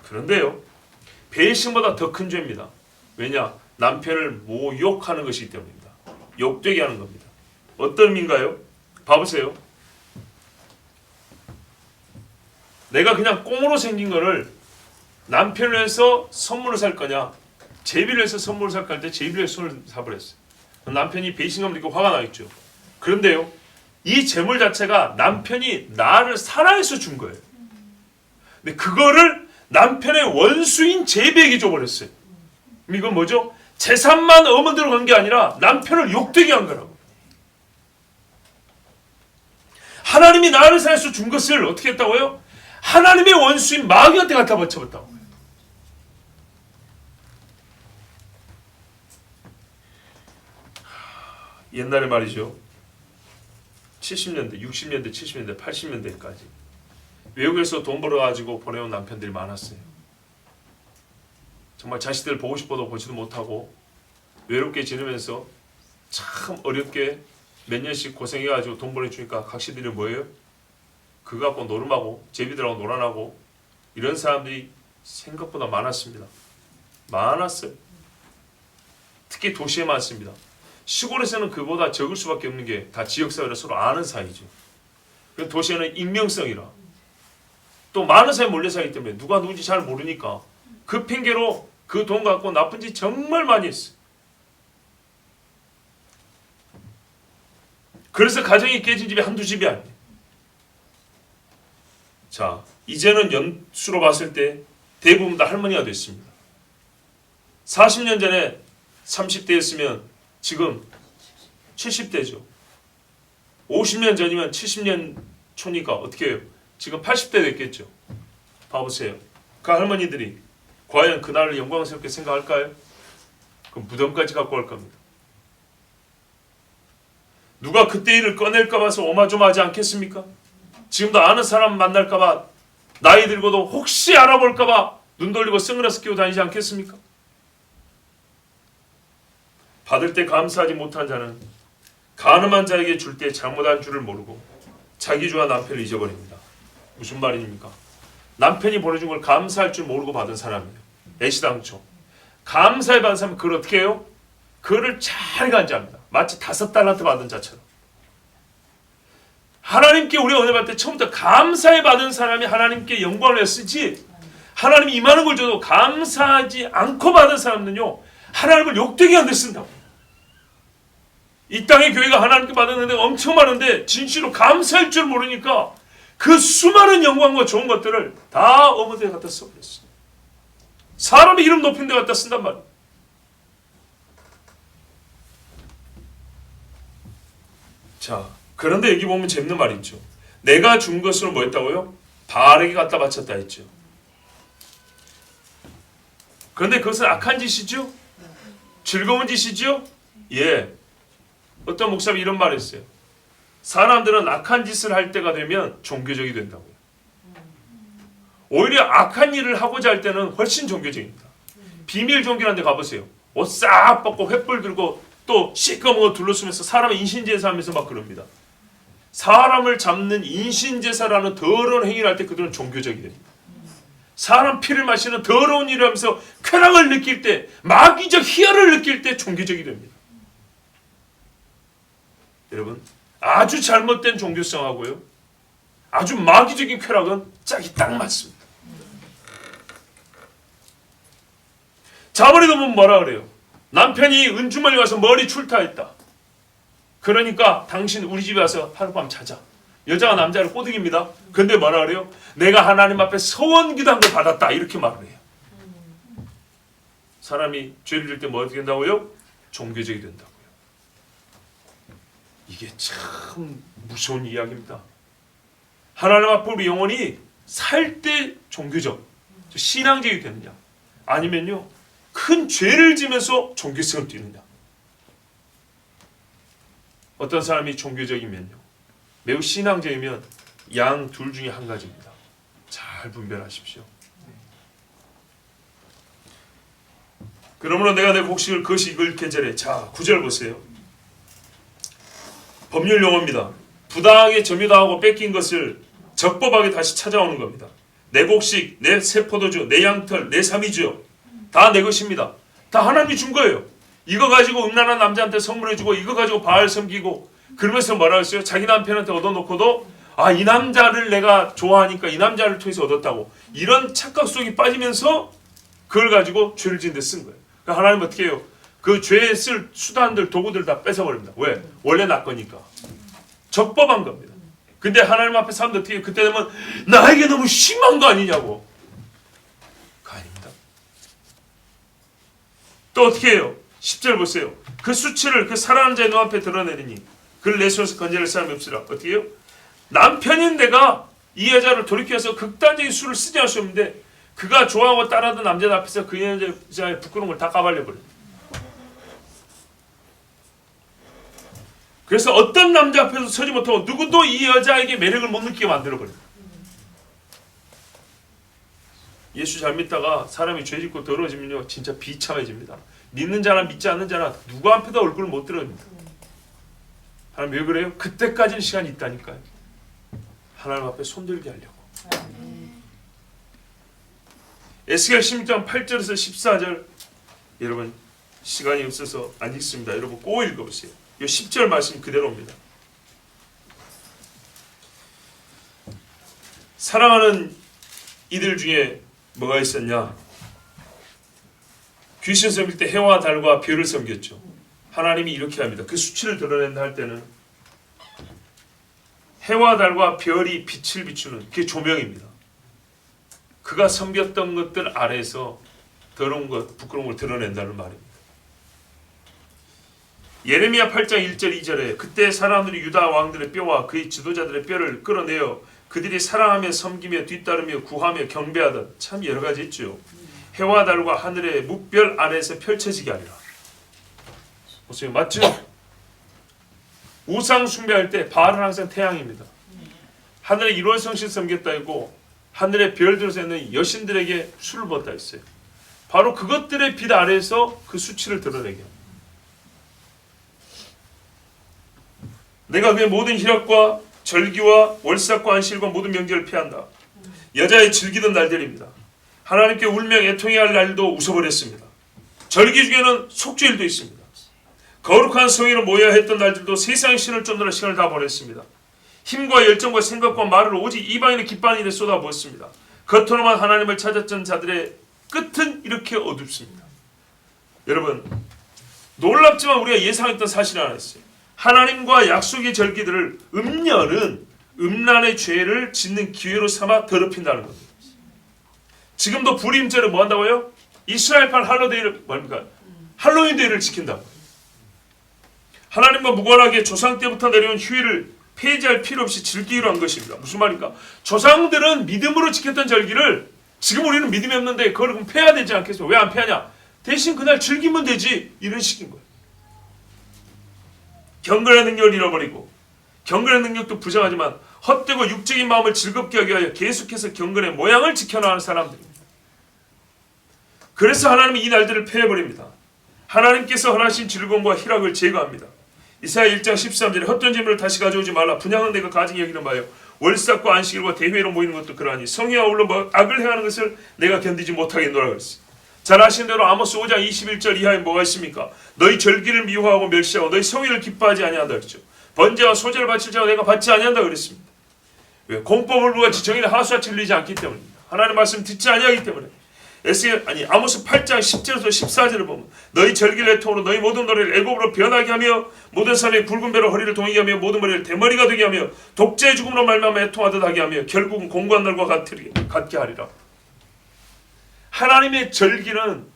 그런데요, 배신보다 더 큰 죄입니다. 왜냐? 남편을 모욕하는 것이기 때문입니다. 욕되게 하는 겁니다. 어떤 의미인가요? 봐보세요. 내가 그냥 꽁으로 생긴 거를 남편을 위해서 선물을 살 거냐, 제비를 위해서 선물을 살까 할 때 제비를 위해서 선물을 사버렸어요. 남편이 배신감을 느끼고 화가 나겠죠. 그런데요, 이 재물 자체가 남편이 나를 사랑해서 준 거예요. 근데 그거를 남편의 원수인 제비에게 줘버렸어요. 이건 뭐죠? 재산만 어머니로 간 게 아니라 남편을 욕되게 한 거라고. 하나님이 나를 사랑해서 준 것을 어떻게 했다고요? 하나님의 원수인 마귀한테 갖다 바쳐봤다고. 옛날에 말이죠, 70년대, 60년대, 70년대, 80년대까지 외국에서 돈 벌어가지고 보내온 남편들이 많았어요. 정말 자식들 보고 싶어도 보지도 못하고 외롭게 지내면서 참 어렵게 몇 년씩 고생해가지고 돈 보내주니까 각시들이 뭐예요? 그거 갖고 노름하고 제비들하고 놀아나고 이런 사람들이 생각보다 많았습니다. 많았어요. 특히 도시에 많습니다. 시골에서는 그보다 적을 수밖에 없는 게 다 지역사회를 서로 아는 사이죠. 도시에는 익명성이라 또 많은 사람이 몰려 살기 때문에 누가 누군지 잘 모르니까 그 핑계로 그 돈 갖고 나쁜 짓 정말 많이 했어요. 그래서 가정이 깨진 집이 한두 집이 아니에요. 자, 이제는 연수로 봤을 때 대부분 다 할머니가 됐습니다. 40년 전에 30대였으면 지금 70대죠. 50년 전이면 70년 초니까 어떻게 해요? 지금 80대 됐겠죠. 봐보세요. 그 할머니들이 과연 그날을 영광스럽게 생각할까요? 그럼 무덤까지 갖고 갈 겁니다. 누가 그때 일을 꺼낼까 봐서 오마조마하지 않겠습니까? 지금도 아는 사람 만날까 봐 나이 들고도 혹시 알아볼까 봐 눈 돌리고 선글라스 끼고 다니지 않겠습니까? 받을 때 감사하지 못한 자는 가늠한 자에게 줄 때 잘못한 줄을 모르고 자기 주와 남편을 잊어버립니다. 무슨 말입니까? 남편이 보내준 걸 감사할 줄 모르고 받은 사람이에요. 애시당초. 감사해 받은 사람은 그걸 어떻게 해요? 그거를 잘 간주합니다. 마치 5달란트 받은 자처럼. 하나님께 우리가 은혜 받을 때 처음부터 감사해 받은 사람이 하나님께 영광을 쓰지, 하나님이 임하는 걸 줘도 감사하지 않고 받은 사람은요 하나님을 욕되게 한 데 쓴다고. 이 땅의 교회가 하나님께 받은 은혜가 엄청 많은데 진실로 감사할 줄 모르니까 그 수많은 영광과 좋은 것들을 다 어머니에 갖다 써버렸어요. 사람의 이름 높인 데 갖다 쓴단 말이에요. 자, 그런데 여기 보면 재밌는 말이 있죠. 내가 준 것으로 뭐 했다고요? 바알에게 갖다 바쳤다 했죠. 그런데 그것은 악한 짓이죠? 즐거운 짓이죠? 예. 어떤 목사님이 이런 말을 했어요. 사람들은 악한 짓을 할 때가 되면 종교적이 된다고요. 오히려 악한 일을 하고자 할 때는 훨씬 종교적입니다. 비밀 종교라는 데 가보세요. 옷 싹 벗고 횃불 들고 또 시꺼먼 거 둘러쓰면서 사람의 인신제사 하면서 막 그럽니다. 사람을 잡는 인신제사라는 더러운 행위를 할 때 그들은 종교적이 됩니다. 사람 피를 마시는 더러운 일을 하면서 쾌락을 느낄 때, 마귀적 희열을 느낄 때 종교적이 됩니다. 여러분, 아주 잘못된 종교성하고요, 아주 마귀적인 쾌락은 짝이 딱 맞습니다. 자머리도 보면 뭐라 그래요? 남편이 은주머니 와서 머리 출타했다. 그러니까 당신 우리 집에 와서 하룻밤 자자. 여자가 남자를 꼬드깁니다. 근데 뭐라 그래요? 내가 하나님 앞에 서원기도한 걸 받았다. 이렇게 말을 해요. 사람이 죄를 질 때 뭐 어떻게 된다고요? 종교적이 된다고요. 이게 참 무서운 이야기입니다. 하나님 앞에 우리 영혼이 살 때 종교적, 신앙적이 되느냐, 아니면요 큰 죄를 지면서 종교성을 띠느냐. 어떤 사람이 종교적이면요, 매우 신앙적이면 양 둘 중에 한 가지입니다. 잘 분별하십시오. 그러므로 내가 내 곡식을 그것이 익을 계절에, 자 9절 보세요. 법률 용어입니다. 부당하게 점유당하고 뺏긴 것을 적법하게 다시 찾아오는 겁니다. 내 곡식, 내 새 포도주, 내 양털, 내 삼이주 다 내 것입니다. 다 하나님이 준 거예요. 이거 가지고 음란한 남자한테 선물해주고 이거 가지고 바알 섬기고 그러면서 뭐라 했어요? 자기 남편한테 얻어놓고도 이 남자를 내가 좋아하니까 이 남자를 통해서 얻었다고 이런 착각 속에 빠지면서 그걸 가지고 죄를 지은 데 쓴 거예요. 그러니까 하나님은 어떻게 해요? 그 죄에 쓸 수단들, 도구들 다 뺏어버립니다. 왜? 원래 나 거니까. 적법한 겁니다. 근데 하나님 앞에 사람들 어떻게 해요? 그때 되면 나에게 너무 심한 거 아니냐고. 그거 아닙니다. 또 어떻게 해요? 10절 보세요. 그 수치를 그 사랑하는 자의 눈앞에 드러내리니 그를 내 손에서 건져낼 사람이 없으라. 어떻게 해요? 남편인 내가 이 여자를 돌이켜서 극단적인 수를 쓰지 않을 수 없는데 그가 좋아하고 따라하던 남자 앞에서 그 여자의 부끄러운 걸 다 까발려버려요. 그래서 어떤 남자 앞에서 서지 못하고 누구도 이 여자에게 매력을 못 느끼게 만들어버려요. 예수 잘 믿다가 사람이 죄 짓고 더러워지면요 진짜 비참해집니다. 믿는 자나 믿지 않는 자나 누구 앞에다 얼굴을 못 들어옵니다. 하나님 왜 그래요? 그때까지는 시간이 있다니까요. 하나님 앞에 손들게 하려고. 에스겔 16장 8절에서 14절 여러분 시간이 없어서 안 읽습니다. 여러분 꼭 읽어보세요. 이 10절 말씀 그대로입니다. 사랑하는 이들 중에 뭐가 있었냐? 귀신 섬길 때 해와 달과 별을 섬겼죠. 하나님이 이렇게 합니다. 그 수치를 드러낸다 할 때는 해와 달과 별이 빛을 비추는 그게 조명입니다. 그가 섬겼던 것들 아래에서 더러운 것, 부끄러운 걸 드러낸다는 말입니다. 예레미야 8장 1절 2절에 그때 사람들이 유다 왕들의 뼈와 그의 지도자들의 뼈를 끌어내어 그들이 사랑하며 섬기며 뒤따르며 구하며 경배하던 참 여러 가지 있죠. 해와 달과 하늘의 무별 아래에서 펼쳐지게 하리라. 보세요. 맞죠? 우상 숭배할 때 바알은 항상 태양입니다. 하늘의 일월성신 섬겼다 했고 하늘의 별들에서 있는 여신들에게 술을 부었다 했어요. 바로 그것들의 빛 아래에서 그 수치를 드러내게 합니다. 내가 그의 모든 희락과 절기와 월삭과 안식일과 모든 명절을 피한다. 여자의 즐기던 날들입니다. 하나님께 울며 애통해야 할 날도 웃어버렸습니다. 절기 중에는 속죄일도 있습니다. 거룩한 성회로 모여야 했던 날들도 세상의 신을 쫓느라 시간을 다 보냈습니다. 힘과 열정과 생각과 말을 오직 이방인의 기뻐하는 일에 쏟아부었습니다. 겉으로만 하나님을 찾았던 자들의 끝은 이렇게 어둡습니다. 여러분, 놀랍지만 우리가 예상했던 사실이 하나 있어요. 하나님과 약속의 절기들을 음녀는 음란의 죄를 짓는 기회로 삼아 더럽힌다는 겁니다. 지금도 불임죄를 뭐 한다고요? 이스라엘판 할로데이를 뭡니까? 할로윈 데이를 지킨다고. 하나님과 무관하게 조상 때부터 내려온 휴일을 폐지할 필요 없이 즐기기로 한 것입니다. 무슨 말인가? 조상들은 믿음으로 지켰던 절기를 지금 우리는 믿음이 없는데 그걸 그럼 폐해야 되지 않겠어? 왜 안 폐하냐? 대신 그날 즐기면 되지. 이런 식인 거예요. 경건의 능력을 잃어버리고 경건의 능력도 부정하지만 헛되고 육적인 마음을 즐겁게 하기 위하여 계속해서 경건의 모양을 지켜나가는 사람들입니다. 그래서 하나님이 이 날들을 폐해버립니다. 하나님께서 허락하신 즐거움과 희락을 제거합니다. 이사야 1장 13절에 헛된 재물을 다시 가져오지 말라. 분향은 내가 가증히 여기는 바요. 월삭과 안식일과 대회로 모이는 것도 그러하니 성에 아울러 악을 행하는 것을 내가 견디지 못하겠노라 그랬어요. 잘 아시는 대로 아모스 5장 21절 이하에 뭐가 있습니까? 너희 절기를 미워하고 멸시하고 너희 성회를 기뻐하지 아니한다 그랬죠. 번제와 소제를 바칠 자가 내가 받지 아니한다 그랬습니다. 왜? 공법을 부하지 정의를 하수와 틀리지 않기 때문입니다. 하나님의 말씀 듣지 아니하기 때문에. 아모스 8장 10절에서 14절을 보면 너희 절기를 애통으로 너희 모든 노래를 애곡으로 변하게 하며 모든 사람의 굵은 배로 허리를 동이게 하며 모든 머리를 대머리가 되게 하며 독재의 죽음으로 말미암아 애통하듯 하게 하며 결국은 공고한 날과 같게 하리라. 하나님의 절기는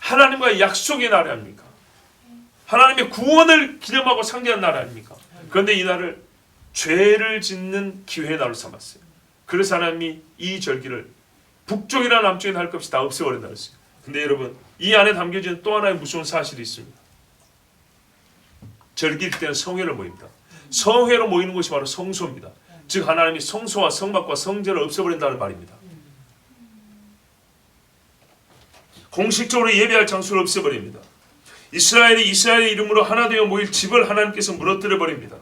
하나님과의 약속의 날 아닙니까? 하나님의 구원을 기념하고 상기한 날 아닙니까? 그런데 이 날을 죄를 짓는 기회의 날로 삼았어요. 그래서 하나님이 이 절기를 북쪽이나 남쪽이나 할 것 없이 다 없애버린다 그랬어요. 근데 여러분, 이 안에 담겨진 또 하나의 무서운 사실이 있습니다. 절기일 때는 성회를 모입니다. 성회로 모이는 것이 바로 성소입니다. 즉 하나님이 성소와 성막과 성전을 없애버린다는 말입니다. 공식적으로 예배할 장소를 없애버립니다. 이스라엘이 이스라엘의 이름으로 하나 되어 모일 집을 하나님께서 무너뜨려버립니다.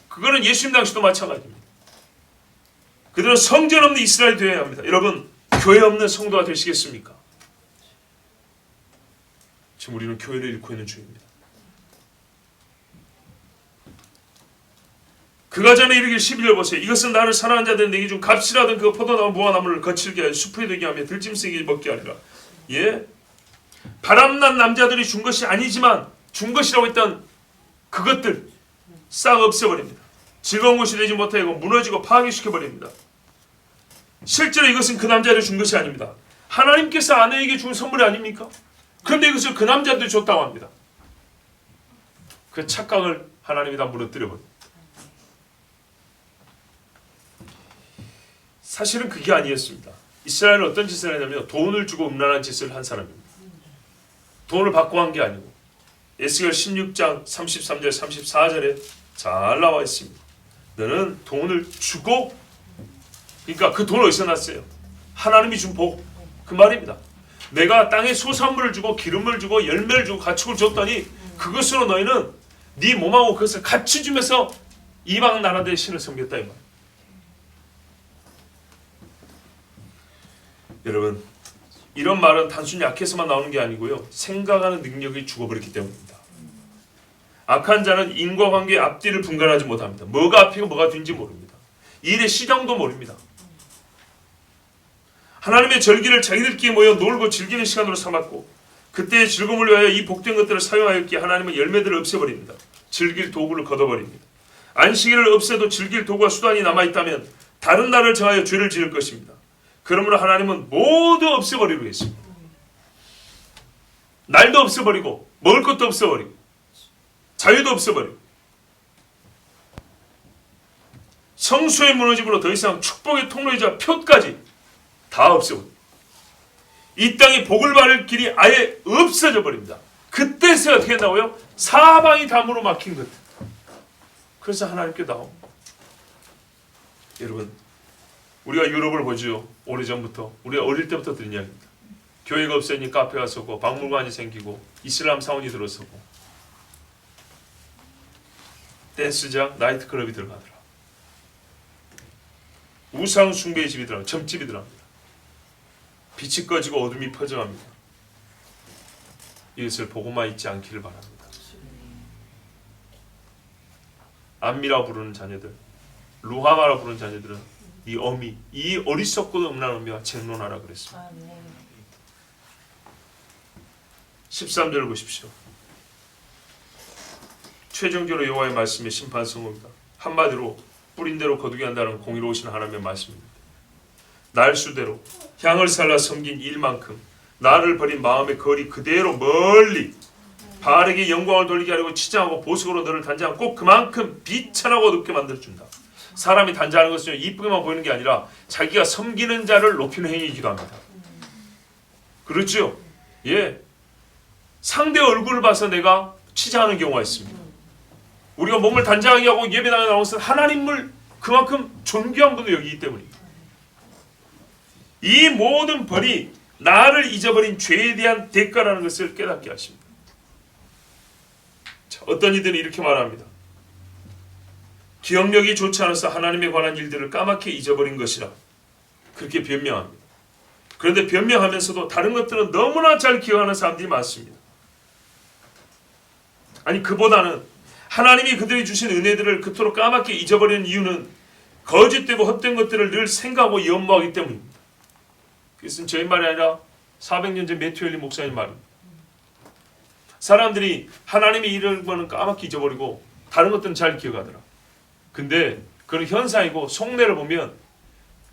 그거는 예수님 당시도 마찬가지입니다. 그들은 성전 없는 이스라엘이 되어야 합니다. 여러분, 교회 없는 성도가 되시겠습니까? 지금 우리는 교회를 잃고 있는 중입니다. 그가 전에 이르길 11절 보세요. 이것은 나를 사랑하는 자들은 내게 준 값이라던 그 포도나무 무화나무를 거칠게 하여 숲이 되게 하며 들짐승에게 먹게 하리라. 예? 바람난 남자들이 준 것이 아니지만 준 것이라고 했던 그것들 싹 없애버립니다. 즐거운 것이 되지 못하고 무너지고 파괴시켜버립니다. 실제로 이것은 그 남자를 준 것이 아닙니다. 하나님께서 아내에게 준 선물이 아닙니까? 그런데 이것을 그 남자들이 줬다고 합니다. 그 착각을 하나님이 다 무너뜨려버립니다. 사실은 그게 아니었습니다. 이스라엘은 어떤 짓을 했냐면 돈을 주고 음란한 짓을 한 사람입니다. 돈을 받고 한 게 아니고 에스겔 16장 33절 34절에 잘 나와 있습니다. 너는 돈을 주고, 그러니까 그 돈을 어디서 났어요? 하나님이 준 복, 그 말입니다. 내가 땅에 소산물을 주고 기름을 주고 열매를 주고 가축을 줬더니 그것으로 너희는 네 몸하고 그것을 같이 주면서 이방 나라들의 신을 섬겼다 이 말. 여러분, 이런 말은 단순히 약해서만 나오는 게 아니고요, 생각하는 능력이 죽어버렸기 때문입니다. 악한 자는 인과관계의 앞뒤를 분간하지 못합니다. 뭐가 앞이고 뭐가 뒤인지 모릅니다. 일의 시정도 모릅니다. 하나님의 절기를 자기들끼리 모여 놀고 즐기는 시간으로 삼았고 그때의 즐거움을 위하여 이 복된 것들을 사용하였기에 하나님은 열매들을 없애버립니다. 즐길 도구를 걷어버립니다. 안식일을 없애도 즐길 도구와 수단이 남아있다면 다른 날을 정하여 죄를 지을 것입니다. 그러므로 하나님은 모두 없애버리고 있습니다. 날도 없애버리고 먹을 것도 없애버리고 자유도 없애버리고 성소의 무너짐으로 더 이상 축복의 통로이자 표까지 다 없애버립니다. 이 땅에 복을 받을 길이 아예 없어져 버립니다. 그때서 어떻게 된다고요? 사방이 담으로 막힌 것. 그래서 하나님께 나옵니다. 여러분, 우리가 유럽을 보죠. 오래전부터 우리가 어릴 때부터 들은 이야기입니다. 교회가 없으니 카페가 서고 박물관이 생기고 이슬람 사원이 들어서고 댄스장, 나이트클럽이 들어가더라. 우상 숭배의 집이 들어갑니다. 점집이 들어갑니다. 빛이 꺼지고 어둠이 퍼져갑니다. 이것을 보고만 있지 않기를 바랍니다. 암미라 부르는 자녀들, 루하마라 부르는 자녀들은 네 어미 이 어리석고도 음란한 어미와 쟁론하라 그랬습니다. 13절을 보십시오. 최종적으로 여호와의 말씀이 심판성입니다. 한마디로 뿌린 대로 거두게 한다는 공의로우신 하나님의 말씀입니다. 날수대로 향을 살라 섬긴 일만큼 나를 버린 마음의 거리 그대로 멀리 바알에게 영광을 돌리게 하려고 치장하고 보석으로 너를 단장하고 꼭 그만큼 비천하고 어둡게 만들어준다. 사람이 단장하는 것은 이쁘게만 보이는 게 아니라 자기가 섬기는 자를 높이는 행위이기도 합니다. 그렇죠? 예, 상대 얼굴을 봐서 내가 치장하는 경우가 있습니다. 우리가 몸을 단장하게 하고 예배당에 나온 것은 하나님을 그만큼 존귀한 분으로 여기기 때문입니다. 이 모든 벌이 나를 잊어버린 죄에 대한 대가라는 것을 깨닫게 하십니다. 자, 어떤 이들은 이렇게 말합니다. 기억력이 좋지 않아서 하나님에 관한 일들을 까맣게 잊어버린 것이라 그렇게 변명합니다. 그런데 변명하면서도 다른 것들은 너무나 잘 기억하는 사람들이 많습니다. 아니 그보다는 하나님이 그들이 주신 은혜들을 그토록 까맣게 잊어버리는 이유는 거짓되고 헛된 것들을 늘 생각하고 연모하기 때문입니다. 그것은 저희 말이 아니라 400년 전 매튜 헬리 목사님 말입니다. 사람들이 하나님의 이런 거는 까맣게 잊어버리고 다른 것들은 잘 기억하더라. 근데 그런 현상이고 속내를 보면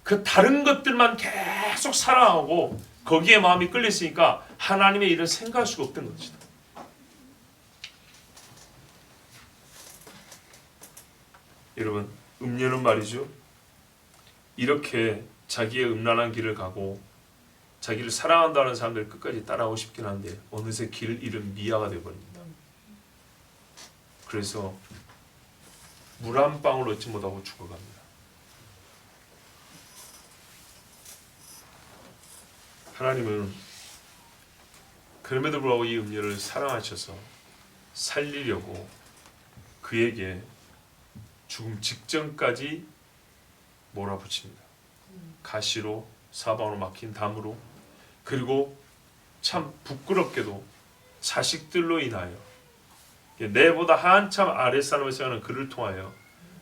그 다른 것들만 계속 사랑하고 거기에 마음이 끌렸으니까 하나님의 일을 생각할 수가 없던 것이다. 여러분, 음녀는 말이죠. 이렇게 자기의 음란한 길을 가고 자기를 사랑한다는 사람들 끝까지 따라오고 싶긴 한데 어느새 길 잃은 미아가 되어버립니다. 그래서 물 한 방울 얻지 못하고 죽어갑니다. 하나님은 그럼에도 불구하고 이 음녀를 사랑하셔서 살리려고 그에게 죽음 직전까지 몰아붙입니다. 가시로 사방으로 막힌 담으로 그리고 참 부끄럽게도 자식들로 인하여 내보다 한참 아랫사람을 생각하는 그를 통하여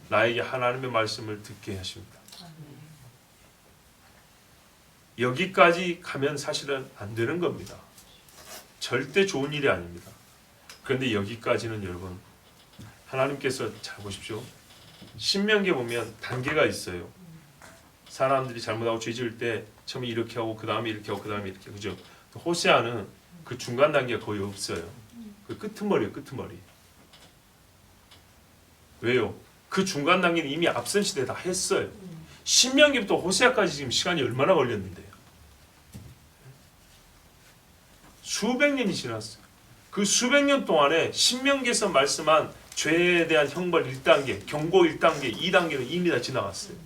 나에게 하나님의 말씀을 듣게 하십니다. 여기까지 가면 사실은 안 되는 겁니다. 절대 좋은 일이 아닙니다. 그런데 여기까지는 여러분 하나님께서 잘 보십시오. 신명기에 보면 단계가 있어요. 사람들이 잘못하고 죄 지을 때 처음에 이렇게 하고 그 다음에 이렇게 하고 그 다음에 이렇게 그죠? 호세아는 그 중간 단계가 거의 없어요. 그 끄트머리예요. 끄트머리. 왜요? 그 중간 단계는 이미 앞선 시대에 다 했어요. 신명기부터 호세아까지 지금 시간이 얼마나 걸렸는데요. 수백 년이 지났어요. 그 수백 년 동안에 신명기에서 말씀한 죄에 대한 형벌 1단계, 경고 1단계, 2단계는 이미 다 지나갔어요.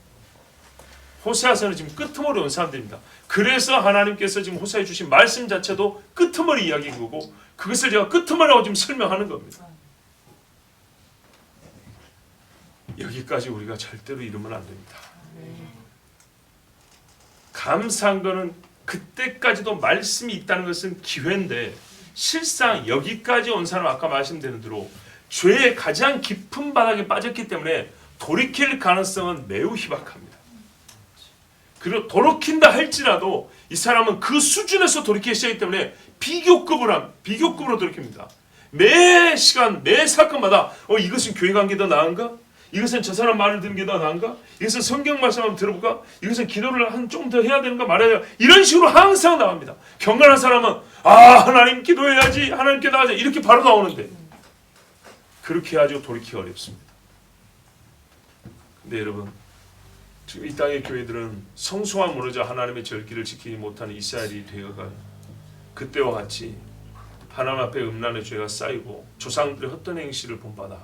호세아서는 지금 끄트머리 온 사람들입니다. 그래서 하나님께서 지금 호세아에 주신 말씀 자체도 끄트머리 이야기인 거고 그것을 제가 끄트머리라고 지금 설명하는 겁니다. 여기까지 우리가 절대로 이러면 안 됩니다. 감사한 거는 그때까지도 말씀이 있다는 것은 기회인데 실상 여기까지 온 사람 아까 말씀드린 대로 죄의 가장 깊은 바닥에 빠졌기 때문에 돌이킬 가능성은 매우 희박합니다. 그리고 돌이킨다 할지라도 이 사람은 그 수준에서 돌이키기 시작하기 때문에 비교급으로 돌이킵니다. 매 시간 매 사건마다 이것은 교회 관계 더 나은가? 이것은 저 사람 말을 듣는 게 더 나은가? 이것은 성경 말씀 한번 들어볼까? 이것은 기도를 좀 더 해야 되는가 말아야 되는가? 이런 식으로 항상 나옵니다. 경건한 사람은 하나님 기도해야지 하나님께 나가자 이렇게 바로 나오는데 그렇게 해가지고 돌이키기 어렵습니다. 근데 여러분 지금 이 땅의 교회들은 성소가 무너져 하나님의 절기를 지키지 못하는 이스라엘이 되어가요. 그때와 같이 하나님 앞에 음란의 죄가 쌓이고 조상들의 헛된 행실을 본받아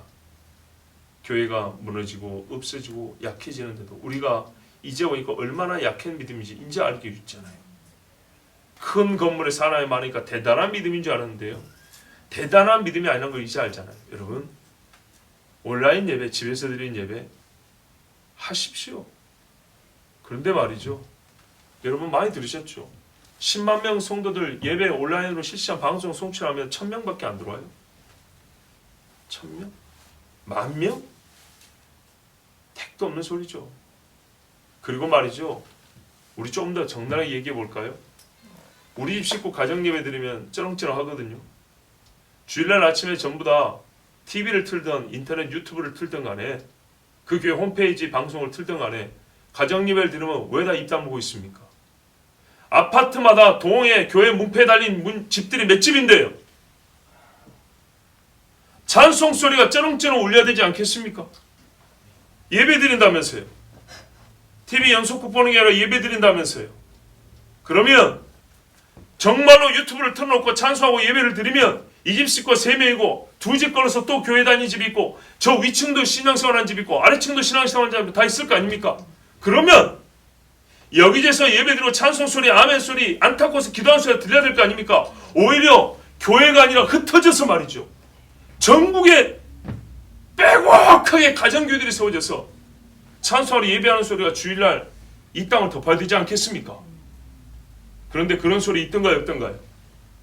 교회가 무너지고 없어지고 약해지는데도 우리가 이제 보니까 얼마나 약한 믿음인지 이제 알게 있잖아요. 큰 건물에 사람이 많으니까 대단한 믿음인 줄 알았는데요. 대단한 믿음이 아니라는 걸 이제 알잖아요. 여러분 온라인 예배, 집에서 드리는 예배 하십시오. 그런데 말이죠. 여러분 많이 들으셨죠? 10만 명 성도들 예배 온라인으로 실시간 방송 송출하면 1000명밖에 안 들어와요. 1000명? 10,000명? 택도 없는 소리죠. 그리고 말이죠. 우리 좀 더 적나라하게 얘기해 볼까요? 우리 집 식구 가정 예배 드리면 쩌렁쩌렁 하거든요. 주일날 아침에 전부 다 TV를 틀든 인터넷 유튜브를 틀든 간에 그 교회 홈페이지 방송을 틀든 간에 가정 예배를 드리면 왜 다 입 다물고 있습니까? 아파트마다 동에 교회 문패에 달린 집들이 몇 집인데요. 찬송 소리가 쩌렁쩌렁 울려야 되지 않겠습니까? 예배 드린다면서요. TV 연속극 보는 게 아니라 예배 드린다면서요. 그러면 정말로 유튜브를 틀어놓고 찬송하고 예배를 드리면 이 집 식구 3명이고 2집 걸어서 또 교회 다니는 집이 있고 저 위층도 신앙생활하는 집이 있고 아래층도 신앙생활하는 집이 다 있을 거 아닙니까? 그러면 여기저기서 예배드리고 찬송 소리, 아멘 소리, 안타까워서 기도하는 소리가 들려야 될 거 아닙니까? 오히려 교회가 아니라 흩어져서 말이죠. 전국에 빼곡하게 가정교회들이 세워져서 찬송하러 예배하는 소리가 주일날 이 땅을 덮어야 되지 않겠습니까? 그런데 그런 소리 있던가요, 없던가요?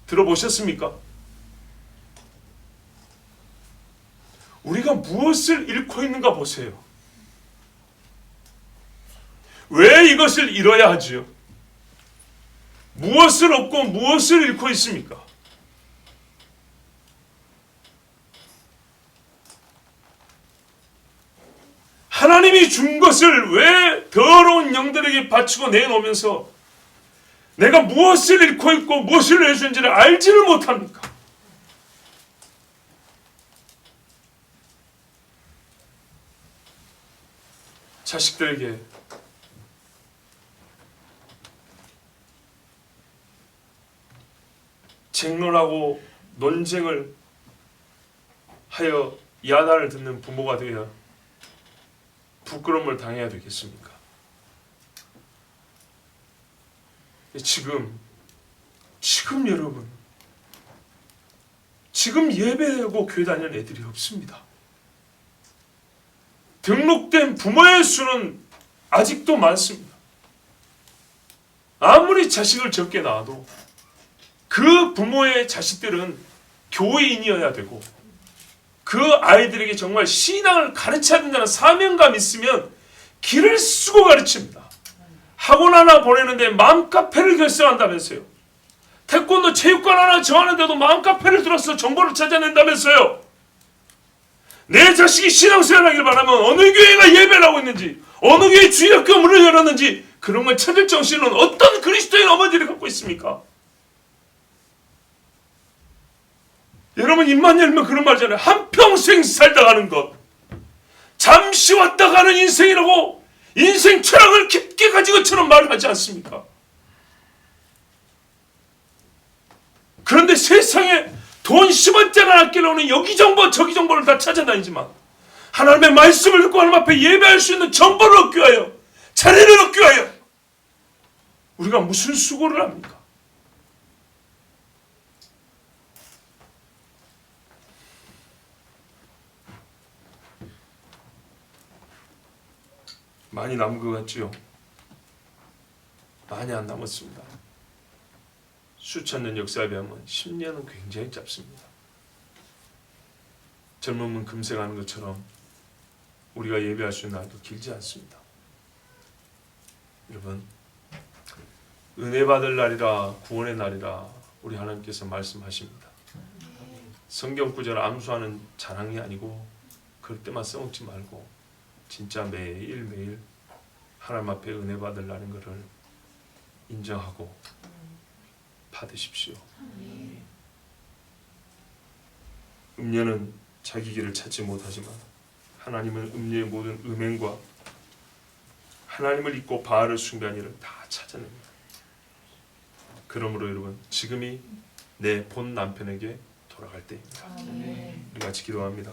들어보셨습니까? 우리가 무엇을 잃고 있는가 보세요. 왜 이것을 잃어야 하지요? 무엇을 얻고 무엇을 잃고 있습니까? 하나님이 준 것을 왜 더러운 영들에게 바치고 내놓으면서 내가 무엇을 잃고 있고 무엇을 내주는지를 알지를 못합니까? 자식들에게 쟁론하고 논쟁을 하여 야단을 듣는 부모가 되어 부끄러움을 당해야 되겠습니까? 지금 여러분, 지금 예배하고 교회 다니는 애들이 없습니다. 등록된 부모의 수는 아직도 많습니다. 아무리 자식을 적게 낳아도 그 부모의 자식들은 교회인이어야 되고 그 아이들에게 정말 신앙을 가르쳐야 된다는 사명감이 있으면 길을 쓰고 가르칩니다. 학원 하나 보내는데 맘카페를 결성한다면서요. 태권도 체육관 하나 정하는데도 맘카페를 들어서 정보를 찾아낸다면서요. 내 자식이 신앙생활하길 바라면 어느 교회가 예배를 하고 있는지, 어느 교회 주일학교 문을 열었는지 그런 걸 찾을 정신은 어떤 그리스도인 어머니를 갖고 있습니까? 여러분 입만 열면 그런 말이잖아요. 한평생 살다 가는 것, 잠시 왔다 가는 인생이라고 인생 철학을 깊게 가진 것처럼 말을 하지 않습니까? 그런데 세상에 돈 10원짜리 아끼려는 여기 정보 저기 정보를 다 찾아다니지만 하나님의 말씀을 듣고 하나님 앞에 예배할 수 있는 정보를 얻기 위하여, 자리를 얻기 위하여 우리가 무슨 수고를 합니까? 많이 남은 것 같지요? 많이 안 남았습니다. 수천 년 역사에 비하면 10년은 굉장히 짧습니다. 젊으면 금세 가는 것처럼 우리가 예배할 수 있는 날도 길지 않습니다. 여러분, 은혜 받을 날이라 구원의 날이라 우리 하나님께서 말씀하십니다. 성경 구절 암수하는 자랑이 아니고 그럴 때만 써먹지 말고 진짜 매일매일 하나님 앞에 은혜 받으려는 것을 인정하고 받으십시오. 음녀는 자기 길을 찾지 못하지만 하나님은 음녀의 모든 음행과 하나님을 잊고 바알을 숭배한 일을 다 찾아냅니다. 그러므로 여러분, 지금이 내 본 남편에게 돌아갈 때입니다. 우리 같이 기도합니다.